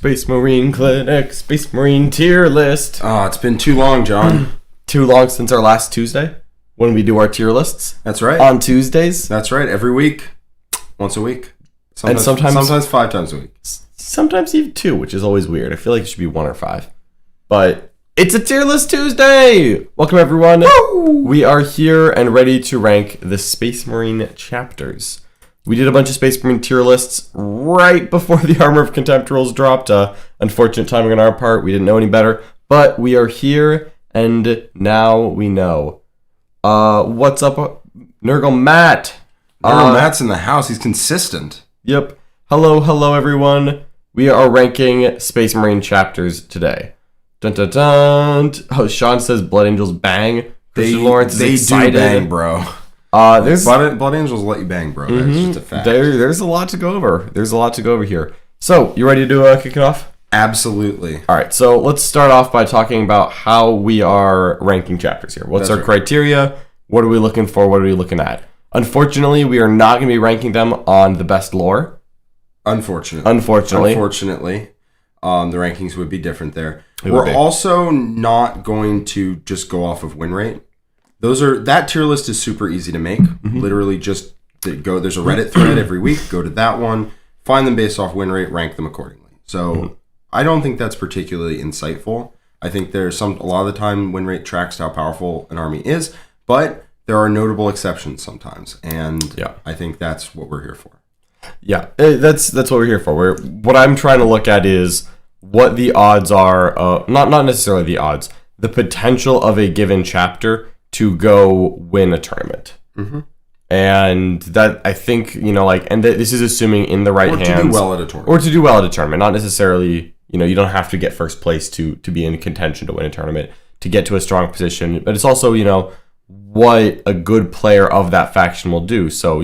Space Marine Clinic, Space Marine tier list. Oh, it's been too long, John. Too long since our last Tuesday when we do our tier lists. That's right. On Tuesdays. That's right. Every week. Once a week. Sometimes 5 times a week. Sometimes even 2, which is always weird. I feel like it should be 1 or 5. But it's a tier list Tuesday. Welcome, everyone. Woo! We are here and ready to rank the Space Marine chapters. We did a bunch of Space Marine tier lists right before the Armor of Contempt rules dropped. Unfortunate timing on our part. We didn't know any better. But we are here, and now we know. What's up, Nurgle Matt? Matt's in the house. He's consistent. Yep. Hello, everyone. We are ranking Space Marine chapters today. Dun dun dun. Oh, Sean says Blood Angels bang. Christian Lawrence is excited. They do bang, bro. There's Blood Angels let you bang, bro. That's just a fact. There's a lot to go over. Here. So, you ready to kick it off? Absolutely. All right. So let's start off by talking about how we are ranking chapters here. What's our criteria? What are we looking for? What are we looking at? Unfortunately, we are not going to be ranking them on the best lore. Unfortunately, the rankings would be different there. We're also not going to just go off of win rate. That tier list is super easy to make. Literally just go. There's a Reddit thread every week. Go to that one, find them based off win rate, rank them accordingly. So I don't think that's particularly insightful. I think there's a lot of the time win rate tracks how powerful an army is, but there are notable exceptions sometimes, and I think that's what we're here for. Yeah, that's what we're here for. What I'm trying to look at is what the odds are. Not necessarily the odds. The potential of a given chapter to go win a tournament. And that, I think, and this is assuming in the right hands. Or to do well at a tournament. Not necessarily, you don't have to get first place to be in contention to win a tournament, to get to a strong position. But it's also, what a good player of that faction will do. So,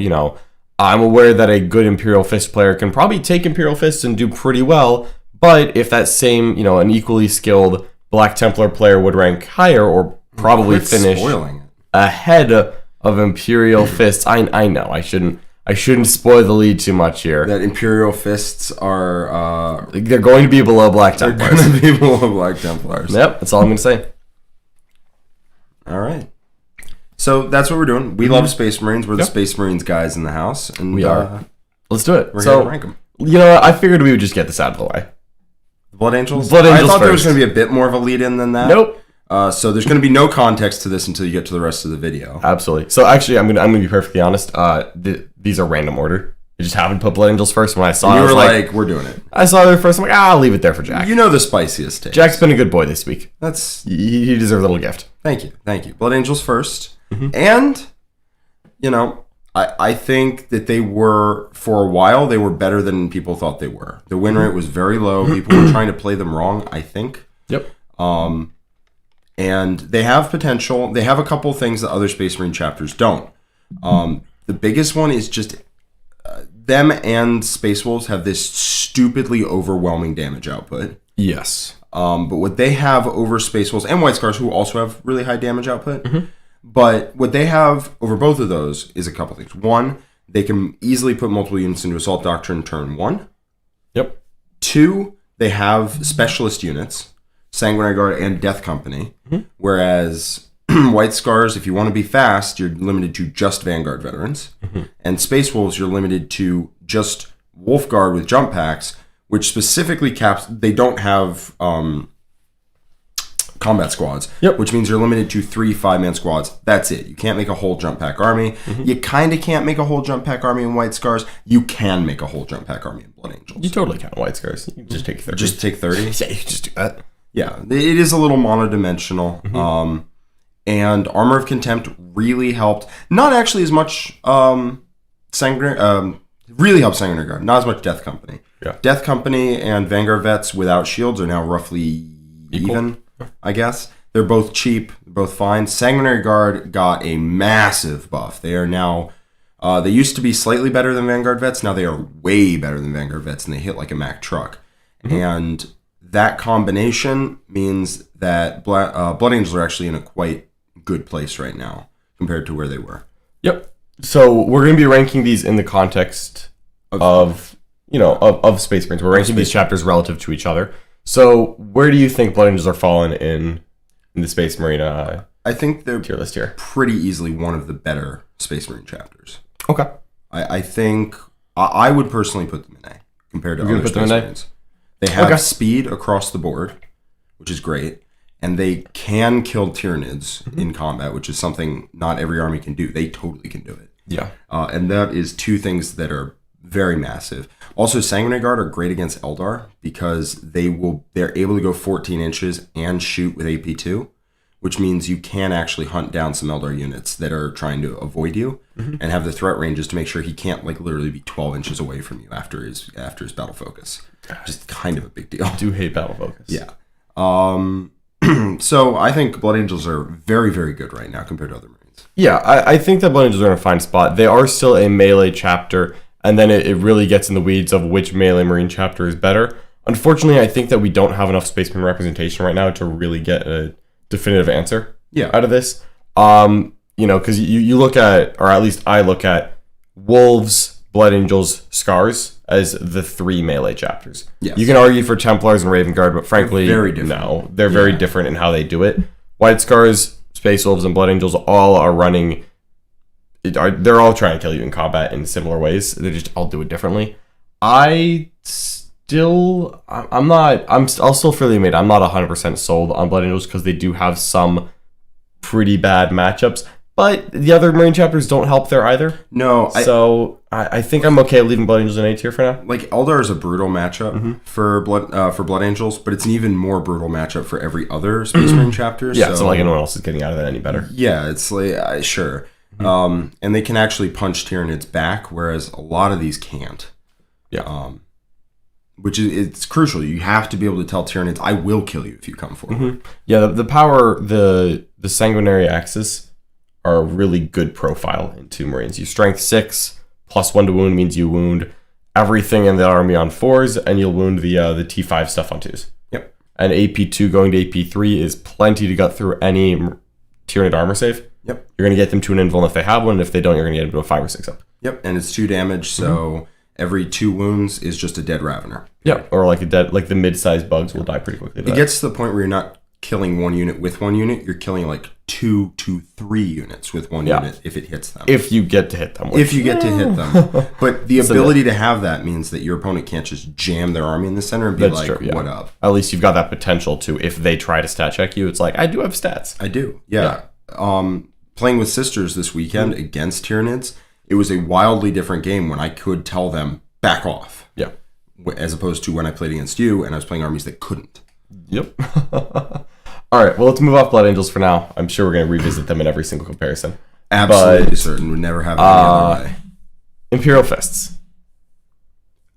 I'm aware that a good Imperial Fist player can probably take Imperial Fists and do pretty well. But if that same, an equally skilled Black Templar player would rank higher or probably finish ahead of Imperial Fists, I know I shouldn't spoil the lead too much here. That Imperial Fists are they're going to be below Black Templars. They're going to be below Black Templars. Yep, that's all I'm going to say. All right. So that's what we're doing. We love Space Marines. We're the Space Marines guys in the house, and we are. Let's do it. We're here to rank them. I figured we would just get this out of the way. Blood Angels. I thought first. There was going to be a bit more of a lead-in than that. Nope. So there's going to be no context to this until you get to the rest of the video. Absolutely. So actually, I'm going to be perfectly honest. These are random order. I just happened to put Blood Angels first. When I saw, you were like, "We're doing it." I saw it first. I'm like, I'll leave it there for Jack. The spiciest taste. Jack's been a good boy this week. He deserves a little gift. Thank you. Blood Angels first, and I think that they were, for a while, they were better than people thought they were. The win rate was very low. People were trying to play them wrong, I think. Yep. And they have potential. They have a couple of things that other Space Marine chapters don't. The biggest one is just them and Space Wolves have this stupidly overwhelming damage output. Yes. But what they have over Space Wolves and White Scars, who also have really high damage output, but what they have over both of those is a couple things. One, they can easily put multiple units into Assault Doctrine turn 1. Yep. 2, they have specialist units, Sanguinary Guard and Death Company, whereas White Scars, if you want to be fast, you're limited to just Vanguard veterans, and Space Wolves, you're limited to just Wolf Guard with jump packs, which specifically caps. They don't have combat squads, which means you're limited to 3 5-man squads. That's it. You can't make a whole jump pack army. You kind of can't make a whole jump pack army in White Scars. You can make a whole jump pack army in Blood Angels. You totally can in White Scars. You can just take 30. Just take 30? Yeah, you can just do that. Yeah, it is a little monodimensional. And Armor of Contempt really helped. Not actually as much really helped Sanguinary Guard. Not as much Death Company. Yeah. Death Company and Vanguard vets without shields are now roughly even, I guess. They're both cheap, both fine. Sanguinary Guard got a massive buff. They are now, they used to be slightly better than Vanguard vets. Now they are way better than Vanguard vets, and they hit like a Mack truck. And that combination means that Blood Angels are actually in a quite good place right now compared to where they were. Yep. So we're going to be ranking these in the context of of Space Marines. We're ranking these chapters relative to each other. So where do you think Blood Angels are falling in the Space Marine I think they're tier list here? Pretty easily one of the better Space Marine chapters. Okay. I think I would personally put them in A compared to other Space Marines. They have speed across the board, which is great, and they can kill Tyranids in combat, which is something not every army can do. They totally can do it. Yeah. And that is two things that are very massive. Also, Sanguinary Guard are great against Eldar because they're able to go 14 inches and shoot with AP2, which means you can actually hunt down some Eldar units that are trying to avoid you and have the threat ranges to make sure he can't literally be 12 inches away from you after his battle focus. Just kind of a big deal. I do hate battle focus. Yeah. So I think Blood Angels are very, very good right now compared to other Marines. Yeah, I think that Blood Angels are in a fine spot. They are still a melee chapter, and then it really gets in the weeds of which melee Marine chapter is better. Unfortunately, I think that we don't have enough Space Marine representation right now to really get a definitive answer out of this. Because you look at, or at least I look at, Wolves, Blood Angels, Scars as the 3 melee chapters. Yes. You can argue for Templars and Raven Guard, but frankly, very different. No, they're very different in how they do it. White Scars, Space Wolves, and Blood Angels all are running. They're all trying to kill you in combat in similar ways. They just all do it differently. I'm still fairly made. I'm not 100% sold on Blood Angels because they do have some pretty bad matchups, but the other Marine chapters don't help there either. No, I think I'm okay leaving Blood Angels in A tier for now. Like Eldar is a brutal matchup for Blood Angels, but it's an even more brutal matchup for every other Space Marine chapter. Yeah, it's not like anyone else is getting out of that any better. Yeah, it's like sure. And they can actually punch Tyranids back, whereas a lot of these can't. Yeah. Which is it's crucial. You have to be able to tell Tyranids, I will kill you if you come forward. Yeah, the power, the sanguinary axes are a really good profile in 2 Marines. You strength 6, +1 to wound means you wound everything in the army on 4s, and you'll wound the T5 stuff on 2s. Yep. And AP2 going to AP3 is plenty to get through any Tyranid armor save. Yep. You're going to get them to an invuln if they have one, and if they don't, you're going to get them to a 5 or 6 up. Yep, and it's 2 damage, so every 2 wounds is just a dead Ravener. Yeah, or like the mid-sized bugs will die pretty quickly. It gets to the point where you're not killing 1 unit with 1 unit, you're killing like 2 to 3 units with 1 unit if it hits them. If you get to hit them. If you get to hit them. But the ability to have that means that your opponent can't just jam their army in the center and be what up? At least you've got that potential to, if they try to stat check you, it's like, I do have stats. I do, yeah. Playing with Sisters this weekend against Tyranids, it was a wildly different game when I could tell them, back off. Yeah. As opposed to when I played against you and I was playing armies that couldn't. Yep. All right, well, let's move off Blood Angels for now. I'm sure we're going to revisit them in every single comparison. Absolutely certain. Would never have it any other way. Imperial Fists.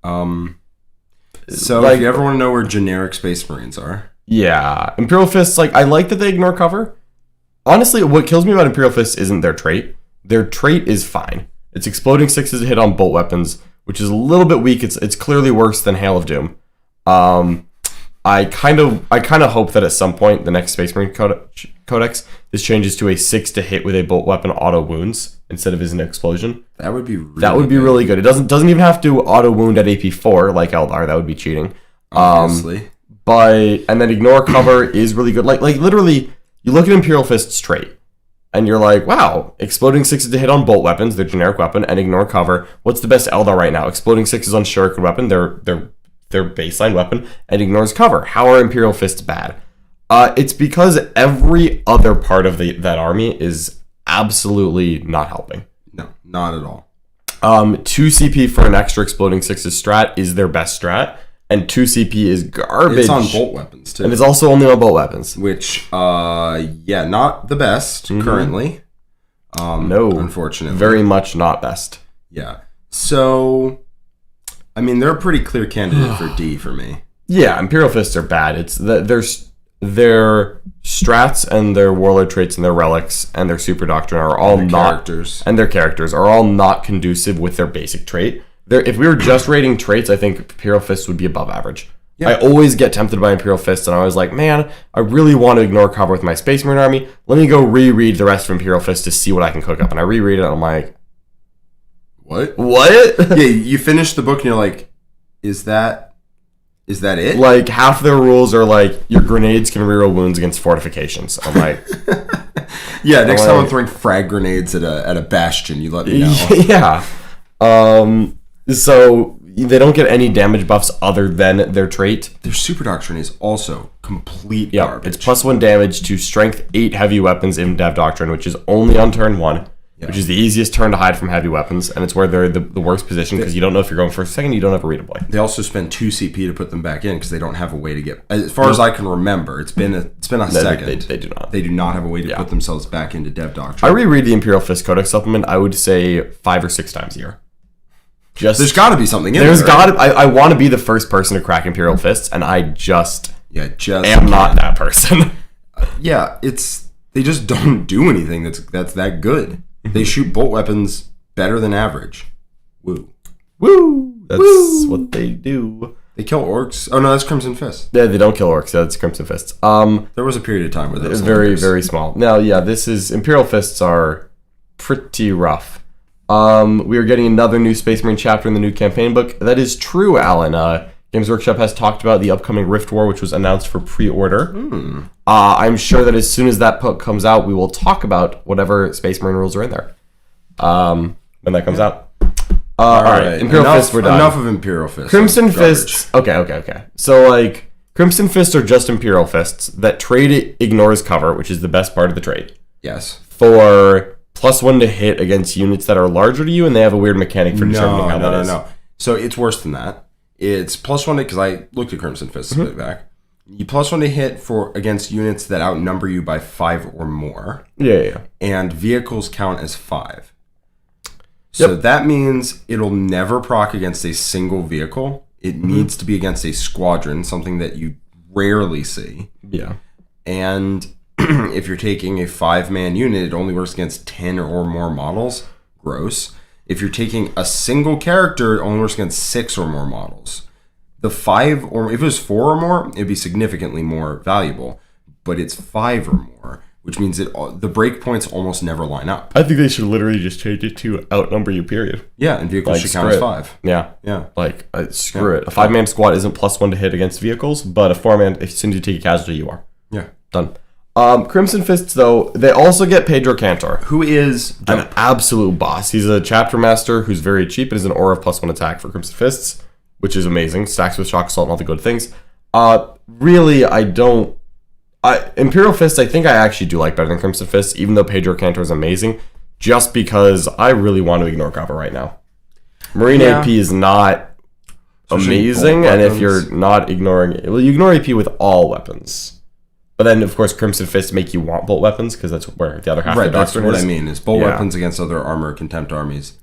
So if you ever want to know where generic Space Marines are. Yeah. Imperial Fists, I like that they ignore cover. Honestly, what kills me about Imperial Fists isn't their trait. Their trait is fine. It's exploding 6s to hit on bolt weapons, which is a little bit weak. It's clearly worse than Hail of Doom. I kind of hope that at some point, the next Space Marine Codex, this changes to a 6 to hit with a bolt weapon auto wounds instead of as an explosion. That would be really good. It doesn't even have to auto wound at AP4 like Eldar. That would be cheating. Obviously. And then ignore cover is really good. Like literally, you look at Imperial Fist's trait, and you're like, wow, exploding 6s to hit on bolt weapons, their generic weapon, and ignore cover. What's the best Eldar right now? Exploding 6s on shuriken weapon, their baseline weapon, and ignores cover. How are Imperial Fists bad? It's because every other part of that army is absolutely not helping. No, not at all. 2 CP for an extra exploding 6s strat is their best strat, and 2 CP is garbage. It's on bolt weapons, too. And it's also only on bolt weapons. Which, not the best currently. No. Unfortunately. Very much not best. Yeah. So, I mean, they're a pretty clear candidate for D for me. Yeah, Imperial Fists are bad. It's their strats and their warlord traits and their relics and their super doctrine are all their characters are all not conducive with their basic trait. If we were just rating traits, I think Imperial Fists would be above average. Yeah. I always get tempted by Imperial Fists, and I was like, man, I really want to ignore cover with my Space Marine army. Let me go reread the rest of Imperial Fists to see what I can cook up. And I reread it, and I'm like, What? Yeah, you finish the book, and you're like, Is that it? Like, half their rules are like, your grenades can reroll wounds against fortifications. I'm like... Yeah, next time I'm throwing frag grenades at a bastion, you let me know. Yeah. So they don't get any damage buffs other than their trait. Their super doctrine is also complete garbage. It's +1 damage to strength 8 heavy weapons in Dev Doctrine, which is only on turn 1, which is the easiest turn to hide from heavy weapons, and it's where they're the worst position because you don't know if you're going for a second, you don't have a redeploy. They also spend 2 CP to put them back in because they don't have a way to get... As far as I can remember, it's been a second. They do not. They do not have a way to put themselves back into Dev Doctrine. I reread the Imperial Fist Codex supplement, I would say 5 or 6 times a year. There's got to be something in there. I want to be the first person to crack Imperial Fists, and I just am not that person. They just don't do anything that's that good. They shoot bolt weapons better than average. Woo. That's what they do. They kill orcs. Oh no, that's Crimson Fist. Yeah, they don't kill orcs. That's Crimson Fists. There was a period of time where that was very, very small. Now, this is Imperial Fists are pretty rough. We are getting another new Space Marine chapter in the new campaign book. That is true, Alan. Games Workshop has talked about the upcoming Rift War, which was announced for pre-order. I'm sure that as soon as that book comes out, we will talk about whatever Space Marine rules are in there when that comes out. All right. Imperial Fists, we're done. Enough of Imperial Fists. Crimson Fists. Okay. So, Crimson Fists are just Imperial Fists that trade ignores cover, which is the best part of the trade. Yes. For +1 to hit against units that are larger to you, and they have a weird mechanic for determining how that is. No. So it's worse than that. It's +1 to, because I looked at Crimson Fists a bit back. You +1 to hit against units that outnumber you by 5 or more. Yeah. And vehicles count as 5. So that means it'll never proc against a single vehicle. It needs to be against a squadron, something that you rarely see. Yeah. And if you're taking a 5-man unit, it only works against 10 or more models. Gross. If you're taking a single character, it only works against 6 or more models. The 5 or if it was 4 or more, it'd be significantly more valuable. But it's 5 or more, which means the breakpoints almost never line up. I think they should literally just change it to outnumber you, period. Yeah, and vehicles should count as 5. Yeah. Screw it. A 5-man squad isn't +1 to hit against vehicles, but a 4-man, as soon as you take a casualty, you are. Yeah. Done. Crimson Fists, though, they also get Pedro Cantor, who is an absolute boss. He's a chapter master who's very cheap and is an aura of +1 attack for Crimson Fists, which is amazing. Stacks with Shock Assault and all the good things. Really, Imperial Fists, I think I actually do like better than Crimson Fists, even though Pedro Cantor is amazing, just because I really want to ignore cover right now. Marine AP is not amazing, and if you're not ignoring it, you ignore AP with all weapons. But then, of course, Crimson Fists make you want bolt weapons, because that's where the other half of the doctrine is. That's what I mean, is bolt weapons against other armor contempt armies.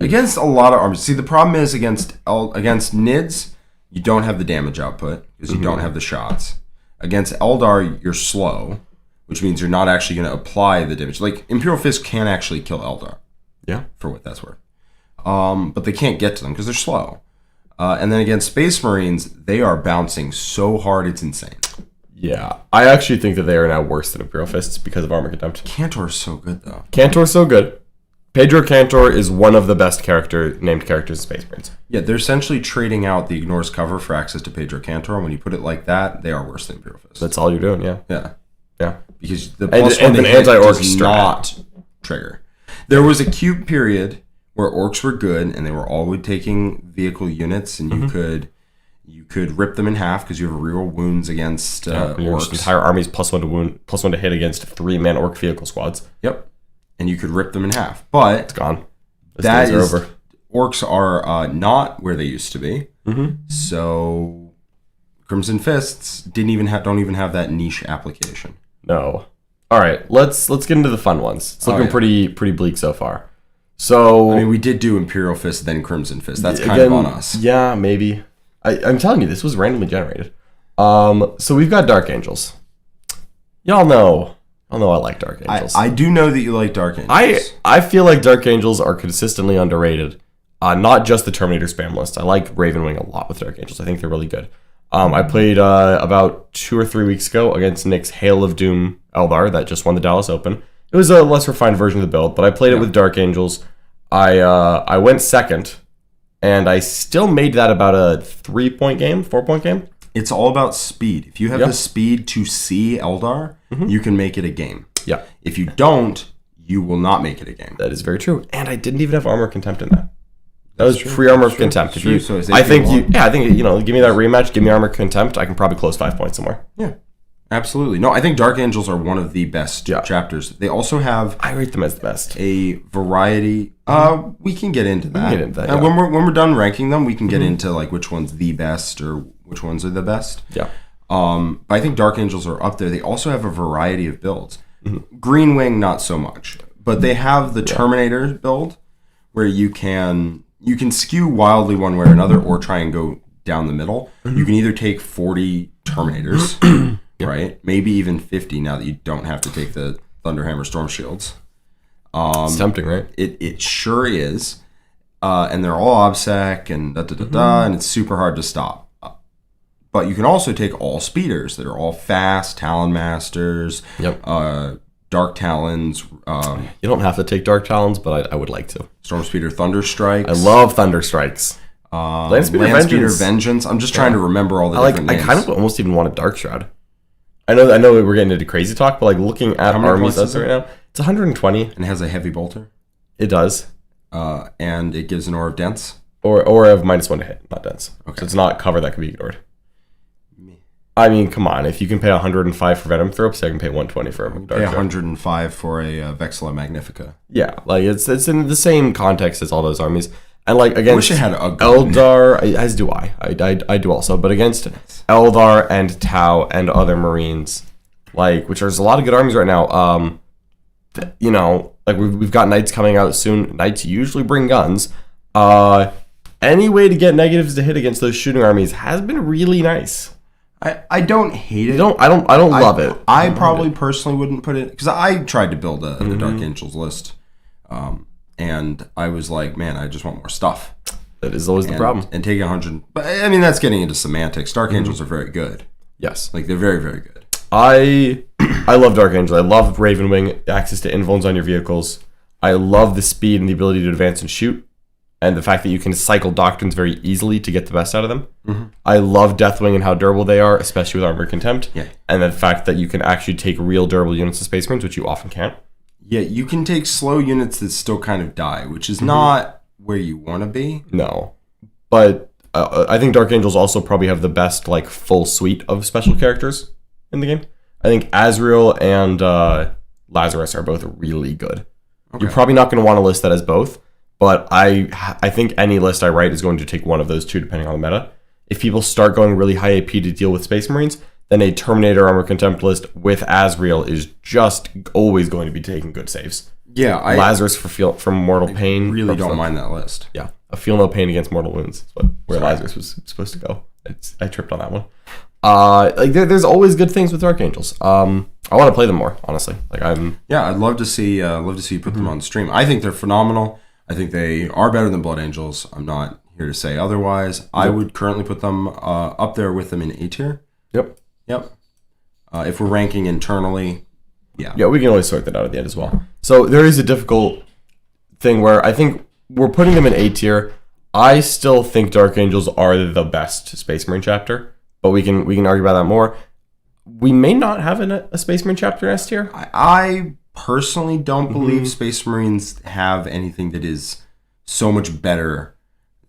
Against a lot of armies. See, the problem is against Nids, you don't have the damage output, because you don't have the shots. Against Eldar, you're slow, which means you're not actually going to apply the damage. Like, Imperial Fist can actually kill Eldar. Yeah. For what that's worth. But they can't get to them, because they're slow. And then against Space Marines, they are bouncing so hard, it's insane. Yeah, I actually think that they are now worse than Imperial Fists because of armor contempt. Cantor is so good, though. Cantor's so good. Pedro Cantor is one of the best named characters in Space Marines. Yeah, they're essentially trading out the ignores cover for access to Pedro Cantor, and when you put it like that, they are worse than Imperial Fists. That's all you're doing, yeah. Yeah. Because the +1 and an anti-orc does not trigger. There was a cube period where orcs were good, and they were always taking vehicle units, and you could rip them in half because you have real wounds against orcs. Entire armies +1 to hit against 3-man orc vehicle squads. Yep, and you could rip them in half, but it's gone. That is over. Orcs are not where they used to be. So Crimson Fists don't even have that niche application. No. All right, let's get into the fun ones. It's looking pretty bleak so far. So I mean, we did do Imperial Fist, then Crimson Fist. That's kind of on us. Yeah, maybe. I'm telling you, this was randomly generated. So we've got Dark Angels. Y'all know I like Dark Angels. I do know that you like Dark Angels. I feel like Dark Angels are consistently underrated. Not just the Terminator spam list. I like Ravenwing a lot with Dark Angels. I think they're really good. I played about 2 or 3 weeks ago against Nick's Hail of Doom Eldar that just won the Dallas Open. It was a less refined version of the build, but I played it with Dark Angels. I went second. and I still made that about a 3-point game, 4-point game. It's all about speed. If you have the speed to see Eldar, you can make it a game. Yeah. If you don't, you will not make it a game. That is very true. And I didn't even have Armor of Contempt in that. That was free Armor of Contempt. So I think give me that rematch, give me Armor of Contempt, I can probably close 5 points somewhere. Yeah. Absolutely. No, I think Dark Angels are one of the best chapters. They also have... I rate them as the best. A variety. We can get into that. Yeah. When we're done ranking them, we can get into like which one's the best or which ones are the best. Yeah. But I think Dark Angels are up there. They also have a variety of builds. Green Wing, not so much. But they have the Terminator build where you can skew wildly one way or another or try and go down the middle. You can either take 40 Terminators... Right? Maybe even 50 now that you don't have to take the Thunderhammer Storm Shields. It's tempting, right? It sure is. And they're all OBSEC and and it's super hard to stop. But you can also take all speeders that are all fast, Talon Masters, Dark Talons. You don't have to take Dark Talons, but I would like to. Storm Speeder Thunder Strikes. I love Thunder Strikes. Land Speeder Vengeance. I'm just trying to remember all the different names. I kind of almost even want a Dark Shroud. I know we're getting into crazy talk, but like looking at armies right now, it's 120. And it has a heavy bolter. It does. And it gives an aura of dense. Or of -1 to hit, not dense. Okay. So it's not cover that can be ignored. I mean, come on. If you can pay 105 for Venom Thrope, so I can pay 120 for a Dark Shroud. 105 for a Vexilla Magnifica. Yeah, like it's in the same context as all those armies. And like against I wish it had a Eldar, as do I. I do also, but against Eldar and Tau and other Marines, like which there's a lot of good armies right now. Like we've got Knights coming out soon. Knights usually bring guns. Any way to get negatives to hit against those shooting armies has been really nice. I don't hate it. I don't love it. I probably personally wouldn't put it because I tried to build the Dark Angels list. And I was like, man, I just want more stuff. That is always the problem. And taking 100... But, I mean, that's getting into semantics. Dark Angels are very good. Yes. Like, they're very, very good. I love Dark Angels. I love Ravenwing, access to invulns on your vehicles. I love the speed and the ability to advance and shoot. And the fact that you can cycle Doctrines very easily to get the best out of them. I love Deathwing and how durable they are, especially with Armor of Contempt. Yeah. And the fact that you can actually take real durable units of Space Marines, which you often can't. Yeah, you can take slow units that still kind of die, which is not where you want to be. No. But I think Dark Angels also probably have the best like full suite of special characters in the game. I think Azrael and Lazarus are both really good. Okay. You're probably not going to want to list that as both, but I think any list I write is going to take one of those two depending on the meta. If people start going really high AP to deal with Space Marines, then a Terminator Armor Contempt list with Azrael is just always going to be taking good saves. Yeah, Lazarus from Mortal Pain. Really don't mind that list. Yeah, a Feel No Pain against Mortal Wounds. That's where Lazarus was supposed to go. I tripped on that one. There's always good things with Dark Angels. I want to play them more, honestly. I'd love to see you put them on stream. I think they're phenomenal. I think they are better than Blood Angels. I'm not here to say otherwise. Yep. I would currently put them up there with them in A tier. Yep. If we're ranking internally, yeah, we can always sort that out at the end as well. So there is a difficult thing where I think we're putting them in A tier. I still think Dark Angels are the best Space Marine chapter, but we can argue about that more. We may not have a Space Marine chapter in S tier. I personally don't believe Space Marines have anything that is so much better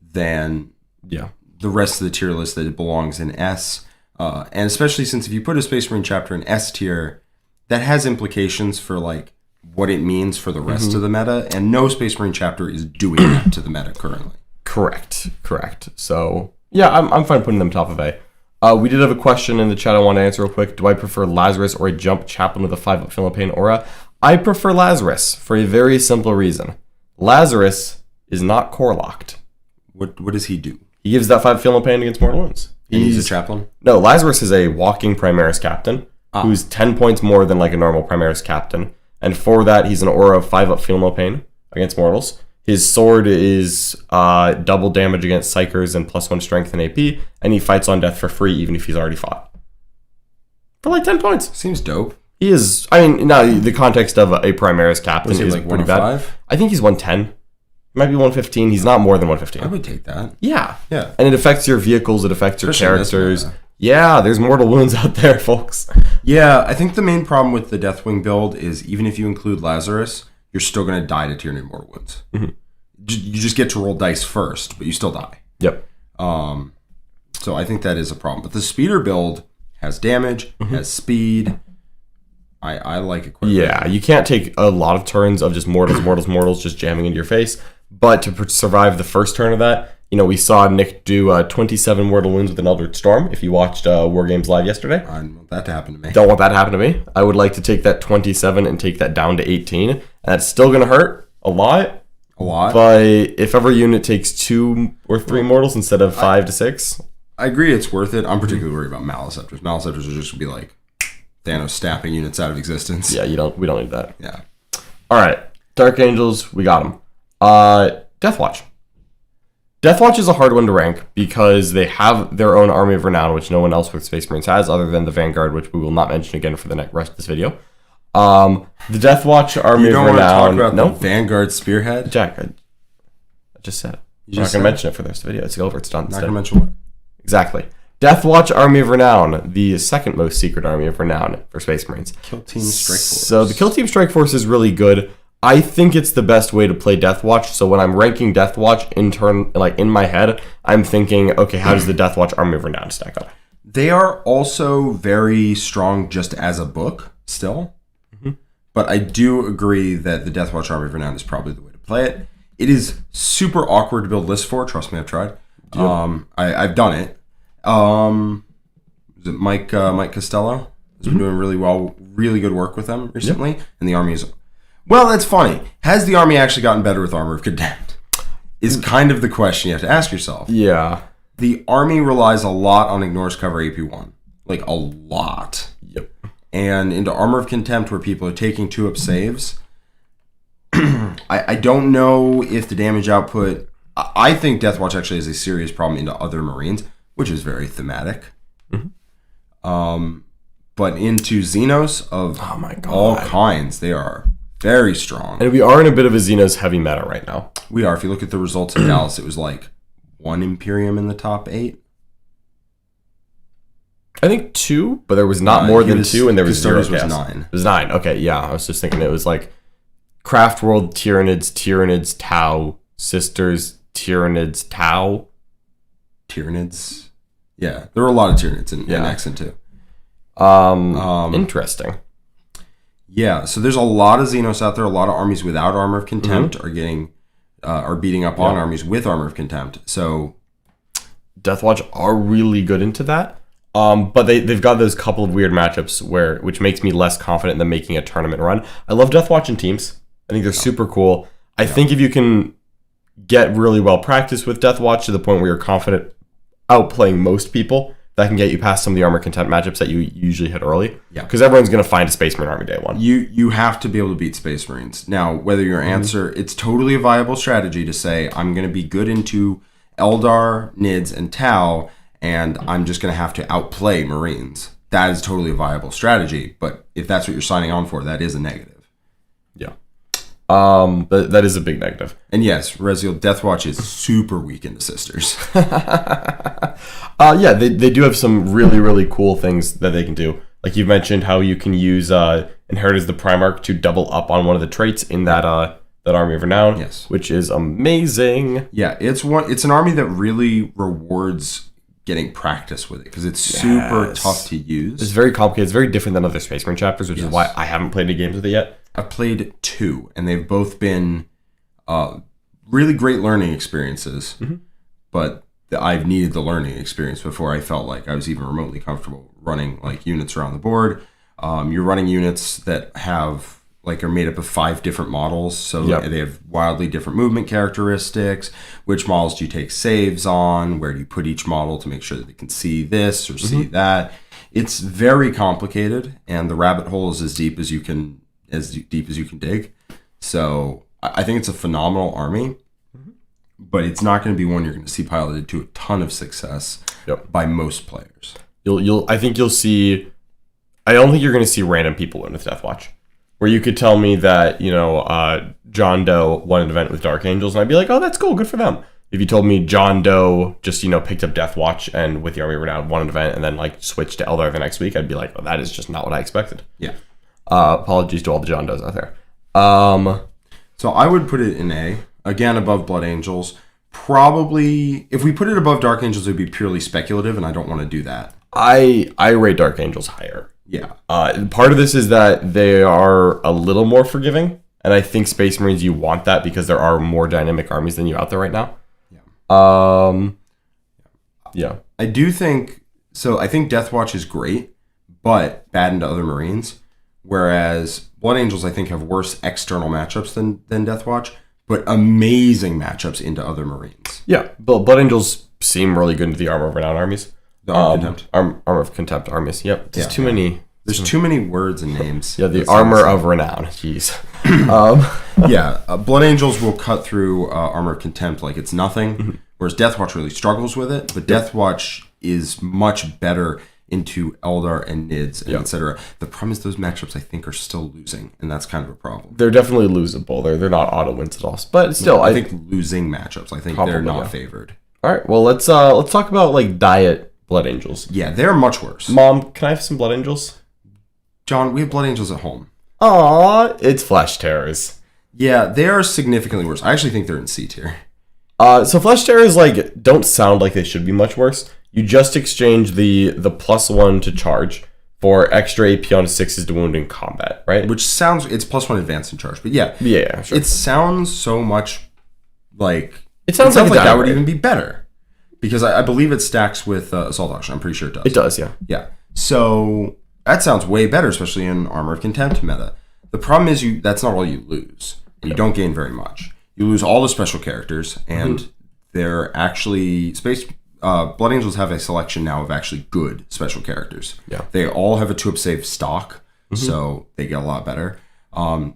than the rest of the tier list that it belongs in S. And especially since if you put a Space Marine chapter in S tier, that has implications for like what it means for the rest of the meta, and no Space Marine chapter is doing that to the meta currently. Correct. So yeah, I'm fine putting them top of A. We did have a question in the chat I want to answer real quick. Do I prefer Lazarus or a jump chaplain with a 5-up Feel No Pain aura? I prefer Lazarus for a very simple reason. Lazarus is not core locked. What does he do? He gives that 5 Feel No Pain against Mortal Wounds. He's a chaplain? No, Lazarus is a walking Primaris captain who's 10 points more than like a normal Primaris captain. And for that, he's an aura of 5-up Feel No Pain against mortals. His sword is double damage against Psychers and +1 strength and AP. And he fights on death for free even if he's already fought. For like 10 points. Seems dope. He is, I mean, now the context of a Primaris captain is like pretty bad. I think he's 110. Might be 115. He's not more than I 115. would take that. Yeah. Yeah. And it affects your vehicles. It affects your Especially this characters. meta. Yeah, there's mortal wounds out there, folks. Yeah, I think the main problem with the Deathwing build is even if you include Lazarus, you're still going to die to Tyranid Mortal Wounds. Mm-hmm. You just get to roll dice first, but you still die. Yep. So I think that is a problem. But the speeder build has damage, has speed. I like it quite a bit. Yeah, you can't take a lot of turns of just mortals just jamming into your face. But to survive the first turn of that, we saw Nick do 27 mortal wounds with an Eldritch Storm. If you watched War Games Live yesterday, I don't want that to happen to me. Don't want that to happen to me. I would like to take that 27 and take that down to 18. And that's still going to hurt a lot. A lot. But if every unit takes 2 or 3 mortals instead of 5 to 6, I agree it's worth it. I'm particularly worried about Maliceptors. Maliceptors are just going to be like Thanos snapping units out of existence. yeah, we don't need that. Yeah. All right, Dark Angels, we got them. Deathwatch. Deathwatch is a hard one to rank because they have their own Army of Renown, which no one else with Space Marines has, other than the Vanguard, which we will not mention again for the rest of this video. The Deathwatch Army of Renown. You don't want to talk about the Vanguard Spearhead? Jack, I just said it. I'm not going to mention it for the rest of the video. It's over. It's done. Not going to mention what? Exactly. Deathwatch Army of Renown, the second most secret Army of Renown for Space Marines. Kill Team Strike Force. So the Kill Team Strike Force is really good. I think it's the best way to play Deathwatch. So when I'm ranking Deathwatch in my head, I'm thinking, okay, how does the Deathwatch Army of Renown stack up? They are also very strong just as a book still. Mm-hmm. But I do agree that the Deathwatch Army of Renown is probably the way to play it. It is super awkward to build lists for. Trust me, I've tried. Yep. I've done it. Is it Mike Costello has been doing really good work with them recently, yep. And the army is. Well, that's funny. Has the army actually gotten better with Armor of Contempt? Is kind of the question you have to ask yourself. Yeah. The army relies a lot on Ignores Cover AP1. Like, a lot. Yep. And into Armor of Contempt, where people are taking 2-up saves, I don't know if the damage output... I think Deathwatch actually has a serious problem into other Marines, which is very thematic. Mm-hmm. But into Xenos of all kinds, they are... very strong. And we are in a bit of a Xenos heavy meta right now. We are. If you look at the results in Dallas, it was like 1 Imperium in the top 8. I think 2, but there was not more than 2, and there was 0 was chaos. 9. It was 9. Okay, yeah. I was just thinking it was like Craft World, Tyranids, Tau, Sisters, Tyranids, Tau. Tyranids? Yeah, there were a lot of Tyranids in Exon 2. Interesting. Yeah, so there's a lot of Xenos out there. A lot of armies without Armor of Contempt are beating up on armies with Armor of Contempt. So Deathwatch are really good into that. But they've got those couple of weird matchups which makes me less confident in them making a tournament run. I love Deathwatch in teams. I think they're super cool. I think if you can get really well practiced with Deathwatch to the point where you're confident outplaying most people, that can get you past some of the Armor Contempt matchups that you usually hit early. Yeah. Because everyone's going to find a Space Marine army day one. You have to be able to beat Space Marines. Now, whether your answer... It's totally a viable strategy to say, I'm going to be good into Eldar, Nids, and Tau, and I'm just going to have to outplay Marines. That is totally a viable strategy. But if that's what you're signing on for, that is a negative. Yeah. That is a big negative. And yes, Reziel, Deathwatch is super weak into Sisters. Yeah, they do have some really, really cool things that they can do. Like you've mentioned how you can use Inherit as the Primarch to double up on one of the traits in that Army of Renown, yes, which is amazing. Yeah, it's an army that really rewards getting practice with it because it's super tough to use. It's very complicated. It's very different than other Space Marine chapters, which is why I haven't played any games with it yet. I've played 2, and they've both been really great learning experiences. Mm-hmm. But I've needed the learning experience before I felt like I was even remotely comfortable running like units around the board. You're running units that have are made up of 5 different models, so they have wildly different movement characteristics. Which models do you take saves on? Where do you put each model to make sure that they can see this or see that? It's very complicated, and the rabbit hole is as deep as you can dig. So I think it's a phenomenal army, but it's not going to be one you're going to see piloted to a ton of success by most players. I think you'll see. I don't think you're going to see random people win with Deathwatch. Where you could tell me that, John Doe won an event with Dark Angels, and I'd be like, oh, that's cool, good for them. If you told me John Doe just, picked up Deathwatch and with the Army Renown won an event and then like switched to Eldar the next week, I'd be like, oh, that is just not what I expected. Yeah. Apologies to all the John Does out there. So I would put it in A, again above Blood Angels. Probably, if we put it above Dark Angels, it would be purely speculative, and I don't want to do that. I rate Dark Angels higher. Yeah. Part of this is that they are a little more forgiving, and I think Space Marines, you want that because there are more dynamic armies than you out there right now. Yeah. I do think so. I think Deathwatch is great, but bad into other Marines. Whereas Blood Angels, I think, have worse external matchups than Deathwatch, but amazing matchups into other Marines. Yeah, but Blood Angels seem really good into the Armor of Renown armies. The Armor of Contempt. Armor of Contempt armies. Yep. There's too many. There's too many words and names. Yeah, the Armor of Renown. Jeez. Blood Angels will cut through Armor of Contempt like it's nothing, whereas Deathwatch really struggles with it. But Deathwatch is much better into Eldar and Nids and etc. The problem is those matchups, I think, are still losing, and that's kind of a problem. They're definitely losable. They're not auto wins at all. But still, I think losing matchups. I think they're not favored. All right. Well, let's talk about like diet Blood Angels. Yeah, they're much worse. Mom, can I have some Blood Angels? John, we have Blood Angels at home. Aw, it's Flesh Terrors. Yeah, they are significantly worse. I actually think they're in C tier. So Flesh Terrors like don't sound like they should be much worse. You just exchange the +1 to charge for extra AP on 6s to wound in combat, right? Which sounds, it's +1 advance in charge, but yeah, sure. It sounds so much like it sounds like that would even be better because I believe it stacks with Assault Auction. I'm pretty sure it does. It does, yeah. Yeah. So that sounds way better, especially in Armor of Contempt meta. The problem is that's not all you lose. You don't gain very much. You lose all the special characters, and they're actually Blood Angels have a selection now of actually good special characters. Yeah. They all have a 2-up save stock, so they get a lot better. The